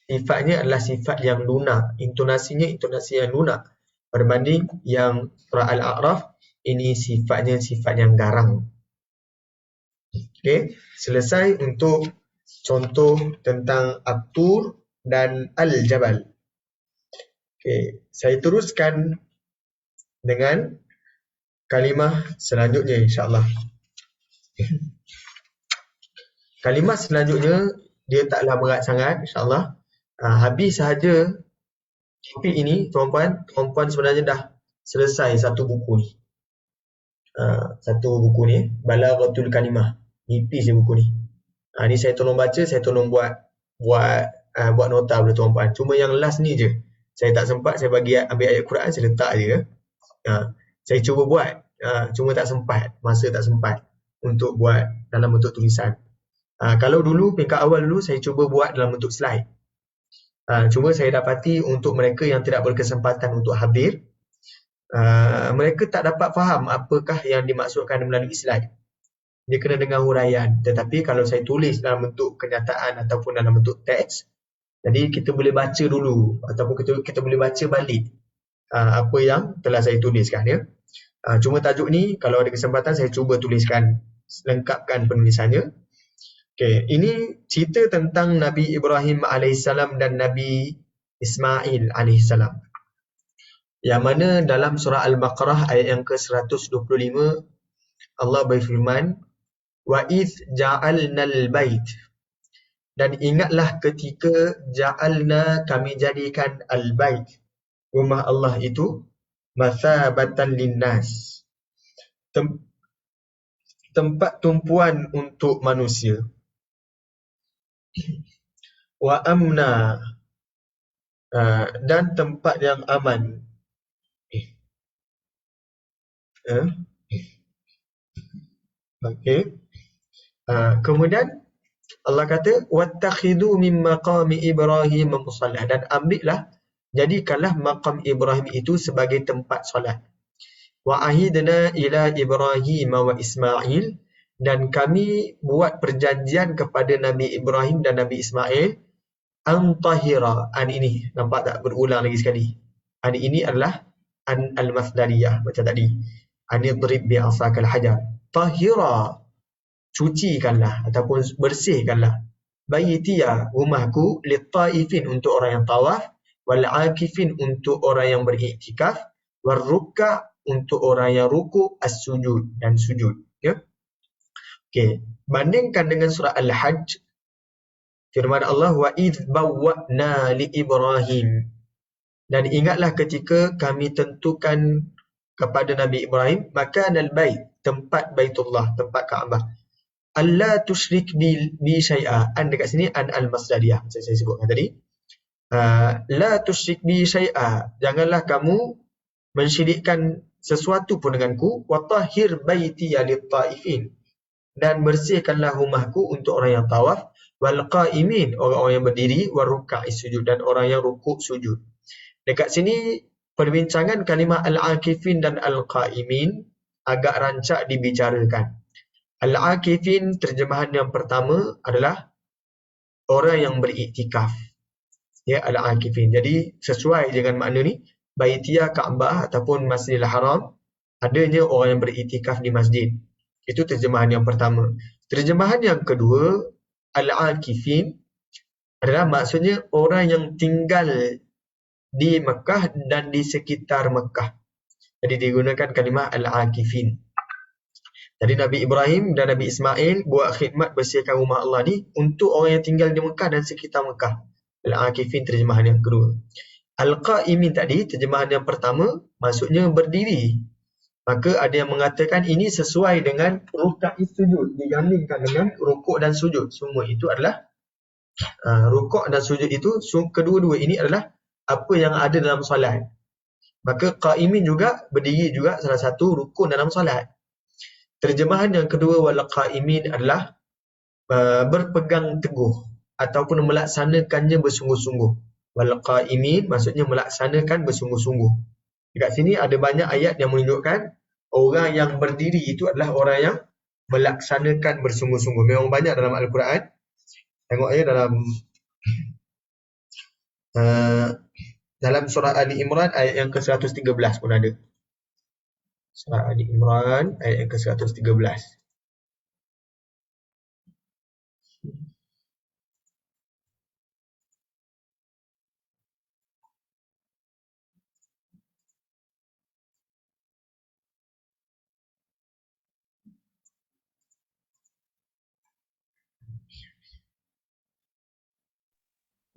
sifatnya adalah sifat yang lunak, intonasinya intonasi yang lunak berbanding yang surah Al-A'raf ini sifatnya sifat yang garang. Okey, selesai untuk contoh tentang At-Tur dan Al-Jabal. Okey, saya teruskan dengan kalimah selanjutnya insya-Allah. Kalimah selanjutnya dia taklah berat sangat insya-Allah. Habis sahaja topik ini tuan-puan sebenarnya dah selesai satu buku ni. Satu buku ni Balaghatul Kalimah. Nipis je buku ni. Ni saya tolong baca, saya tolong buat nota pada tuan-puan. Cuma yang last ni je. Saya tak sempat, saya ambil ayat Quran, saya letak je. Saya cuba buat, cuma tak sempat, masa tak sempat untuk buat dalam bentuk tulisan. Kalau dulu, peringkat awal dulu, saya cuba buat dalam bentuk slide. Cuma saya dapati untuk mereka yang tidak berkesempatan untuk hadir, mereka tak dapat faham apakah yang dimaksudkan melalui slide. Dia kena dengar huraian. Tetapi kalau saya tulis dalam bentuk kenyataan ataupun dalam bentuk teks, jadi kita boleh baca dulu ataupun kita boleh baca balik apa yang telah saya tuliskan ya. Cuma tajuk ni kalau ada kesempatan saya cuba tuliskan, lengkapkan penulisannya. Okey, ini cerita tentang Nabi Ibrahim AS dan Nabi Ismail AS. Yang mana dalam surah Al-Baqarah ayat yang ke-125 Allah berfirman, wa idz ja'alnal bait, dan ingatlah ketika ja'alna, kami jadikan al-bait, rumah Allah itu, mathabatan linnas, tempat tumpuan untuk manusia, wa amna, dan tempat yang aman. Okey. Kemudian Allah kata wattakhidu min maqami Ibrahim musalla, dan ambillah, jadikanlah maqam Ibrahim itu sebagai tempat solat. Wa ahidna ila Ibrahim wa Ismail, dan kami buat perjanjian kepada Nabi Ibrahim dan Nabi Ismail, an tahira, an ini nampak tak berulang lagi sekali. An ini adalah an al-masdariyah macam tadi. An idrib bi asakal hajar. Tahira, cucikanlah ataupun bersihkanlah, baitiya, rumahku, lit-taifin, untuk orang yang tawaf, wal akifin, untuk orang yang beriktikaf, wal ruk'a, untuk orang yang rukuk, as-sujud, dan sujud. Ya. Okey, bandingkan dengan surah Al-Hajj, firman Allah, wa idz bawwa'na li Ibrahim, dan ingatlah ketika kami tentukan kepada Nabi Ibrahim makanal bait, tempat Baitullah, tempat Kaabah, alla tusyrik bi syai'a, an dekat sini an al-masdariyah macam saya sebutkan tadi. La tusyrik bi syai'a, janganlah kamu mensyirikkan sesuatu pun denganku, wa tahhir baiti lit-taifin, dan bersihkanlah rumahku untuk orang yang tawaf, wal qa'imin, orang-orang yang berdiri, wal ruk'is sujud, dan orang yang rukuk sujud. Dekat sini perbincangan kalimah al-akifin dan al-qa'imin agak rancak dibicarakan. Al-akifin, terjemahan yang pertama adalah orang yang beriktikaf. Ya, al-akifin. Jadi sesuai dengan makna ni, Baitiyah Kaabah ataupun Masjidil Haram, adanya orang yang beriktikaf di masjid. Itu terjemahan yang pertama. Terjemahan yang kedua, al-akifin, adalah maksudnya orang yang tinggal di Mekah dan di sekitar Mekah. Jadi digunakan kalimah al-akifin. Jadi Nabi Ibrahim dan Nabi Ismail buat khidmat bersihkan rumah Allah ni untuk orang yang tinggal di Mekah dan sekitar Mekah. Al-akifin terjemahan yang kedua. Al-qa'imin tadi terjemahan yang pertama, maksudnya berdiri. Maka ada yang mengatakan ini sesuai dengan ruka'is sujud, digandingkan dengan rukuk dan sujud. Semua itu adalah rukuk dan sujud itu, kedua-dua ini adalah apa yang ada dalam solat. Maka qa'imin juga, berdiri juga salah satu rukun dalam solat. Terjemahan yang kedua wal qa'imin adalah berpegang teguh ataupun melaksanakannya bersungguh-sungguh. Wal qa'imin maksudnya melaksanakan bersungguh-sungguh. Dekat sini ada banyak ayat yang menunjukkan orang yang berdiri itu adalah orang yang melaksanakan bersungguh-sungguh. Memang banyak dalam Al-Quran. Tengok ya dalam surah Ali Imran ayat yang ke-113 pun ada. Surah Ali Imran ayat yang ke-113.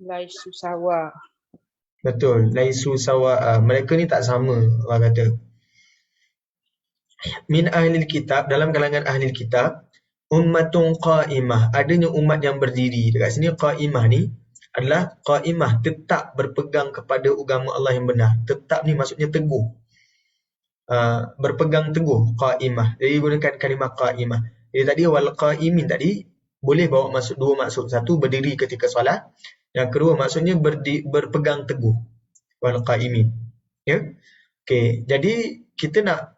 Laisu sawa. Betul, laisu sawa'a. Mereka ni tak sama, Allah kata. Min ahlil kitab, dalam kalangan ahlil kitab, ummatun qa'imah, adanya umat yang berdiri. Dekat sini qa'imah ni adalah qa'imah, tetap berpegang kepada agama Allah yang benar. Tetap ni maksudnya teguh. Berpegang teguh, qa'imah. Jadi gunakan kalimah qa'imah. Jadi tadi wal qa'imin tadi boleh bawa maksud dua maksud. Satu, berdiri ketika solat. Yang kedua maksudnya berpegang teguh, wal qa'imin. Ya. Okey, jadi kita nak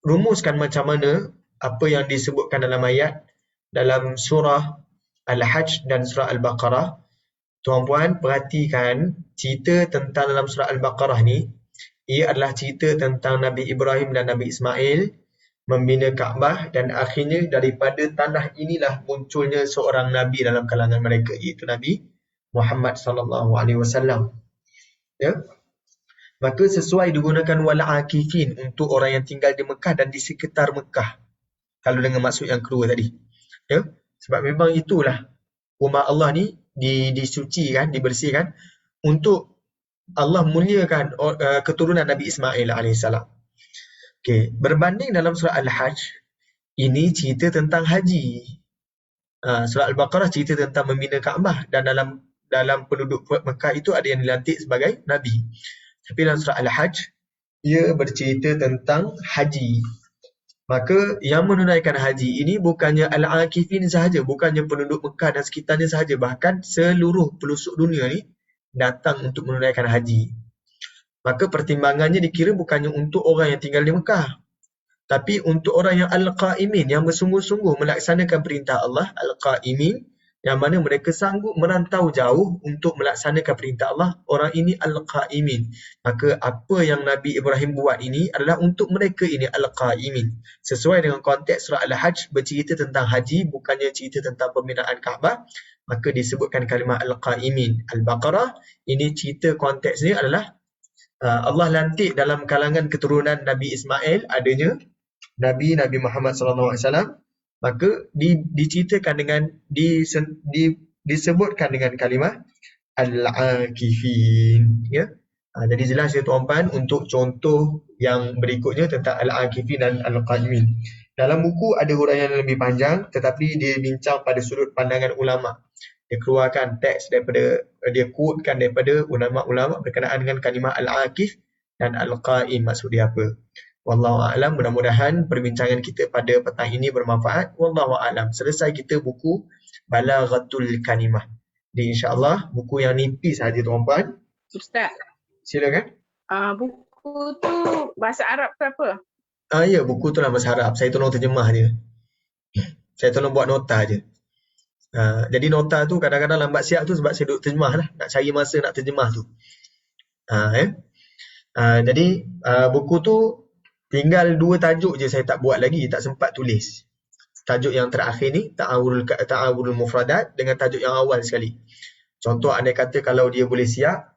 rumuskan macam mana apa yang disebutkan dalam ayat dalam surah Al-Hajj dan surah Al-Baqarah. Tuan-puan perhatikan cerita tentang dalam surah Al-Baqarah ni, ia adalah cerita tentang Nabi Ibrahim dan Nabi Ismail membina Kaabah, dan akhirnya daripada tanah inilah munculnya seorang nabi dalam kalangan mereka, iaitu Nabi Muhammad sallallahu alaihi wasallam. Ya. Maka sesuai digunakan wal akifin untuk orang yang tinggal di Mekah dan di sekitar Mekah. Kalau dengan maksud yang kedua tadi. Ya. Sebab memang itulah rumah Allah ni disucikan, dibersihkan untuk Allah muliakan keturunan Nabi Ismail alaihissalam. Okey, berbanding dalam surah Al-Hajj, ini cerita tentang haji. Surah Al-Baqarah cerita tentang membina Kaabah dan dalam penduduk Mekah itu ada yang dilantik sebagai nabi. Tapi dalam surah Al-Hajj, ia bercerita tentang haji. Maka yang menunaikan haji ini bukannya al-akifin sahaja, bukannya penduduk Mekah dan sekitarnya sahaja, bahkan seluruh pelosok dunia ni datang untuk menunaikan haji. Maka pertimbangannya dikira bukannya untuk orang yang tinggal di Mekah, tapi untuk orang yang al-qaimin, yang bersungguh-sungguh melaksanakan perintah Allah, al-qaimin, yang mana mereka sanggup merantau jauh untuk melaksanakan perintah Allah, orang ini al-qaimin. Maka apa yang Nabi Ibrahim buat ini adalah untuk mereka ini al-qaimin. Sesuai dengan konteks surah Al-Hajj bercerita tentang haji, bukannya cerita tentang pembinaan Kaabah, maka disebutkan kalimah al-qaimin. Al-Baqarah, ini cerita konteksnya adalah Allah lantik dalam kalangan keturunan Nabi Ismail adanya Nabi Muhammad SAW. Maka diceritakan dengan disebutkan dengan kalimah al-akifin, ya. Jadi jelas ya tuan-puan untuk contoh yang berikutnya tentang al-akifin dan al-qaimin. Dalam buku ada huraian yang lebih panjang, tetapi dia bincang pada sudut pandangan ulama. Dia keluarkan teks daripada, dia quotekan daripada ulama-ulama berkenaan dengan kalimah al-akif dan al-qaim, maksud dia apa. Wallahu a'lam. Mudah-mudahan perbincangan kita pada petang ini bermanfaat. Wallahu a'lam. Selesai kita buku Balaghatul Kalimah. Jadi insya-Allah buku yang nipis saja tuan-puan. Ustaz. Silakan. Buku tu bahasa Arab ke apa? Ya, buku tu lah bahasa Arab. Saya tolong terjemah je. Saya tolong buat nota je. Jadi nota tu kadang-kadang lambat siap tu sebab saya duduk terjemah lah. Nak cari masa nak terjemah tu. Jadi buku tu tinggal 2 tajuk je saya tak buat lagi, tak sempat tulis. Tajuk yang terakhir ni, Ta'awulul Mufradat, dengan tajuk yang awal sekali. Contoh andai kata kalau dia boleh siap,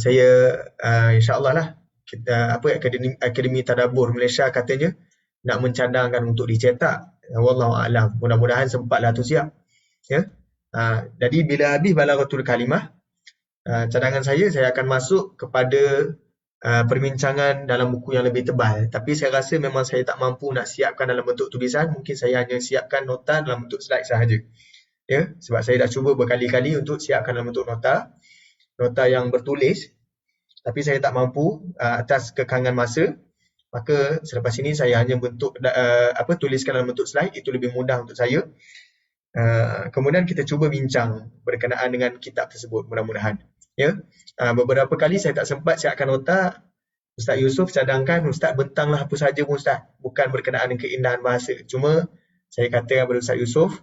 saya insya-Allah lah, kita Akademi Tadabbur Malaysia katanya nak mencadangkan untuk dicetak. Wallahu a'lam. Mudah-mudahan sempatlah tu siap. Ya. Jadi bila habis Balaghatul Kalimah, cadangan saya akan masuk kepada perbincangan dalam buku yang lebih tebal. Tapi saya rasa memang saya tak mampu nak siapkan dalam bentuk tulisan. Mungkin saya hanya siapkan nota dalam bentuk slide sahaja. Ya, sebab saya dah cuba berkali-kali untuk siapkan dalam bentuk nota yang bertulis. Tapi saya tak mampu atas kekangan masa. Maka selepas ini saya hanya tuliskan dalam bentuk slide. Itu lebih mudah untuk saya. Kemudian kita cuba bincang berkenaan dengan kitab tersebut, mudah-mudahan. Ya, beberapa kali saya tak sempat siapkan nota. Ustaz Yusof cadangkan, Ustaz bentanglah apa saja pun Ustaz, bukan berkenaan dengan keindahan bahasa. Cuma saya katakan kepada Ustaz Yusof,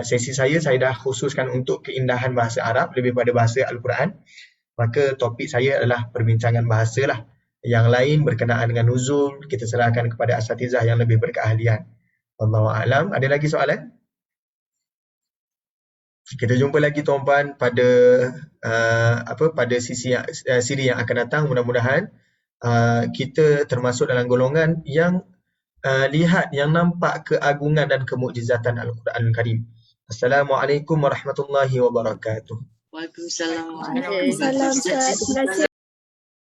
sesi saya dah khususkan untuk keindahan bahasa Arab lebih pada bahasa Al-Quran. Maka topik saya adalah perbincangan bahasa lah. Yang lain berkenaan dengan nuzul, kita serahkan kepada asatizah yang lebih berkeahlian. Wallahu a'lam. Ada lagi soalan? Kita jumpa lagi tuan-puan pada pada siri yang akan datang. Mudah-mudahan kita termasuk dalam golongan yang lihat, yang nampak keagungan dan kemukjizatan Al-Quran Karim. Assalamualaikum warahmatullahi wabarakatuh. Waalaikumsalam. Waalaikumsalam. Terima kasih.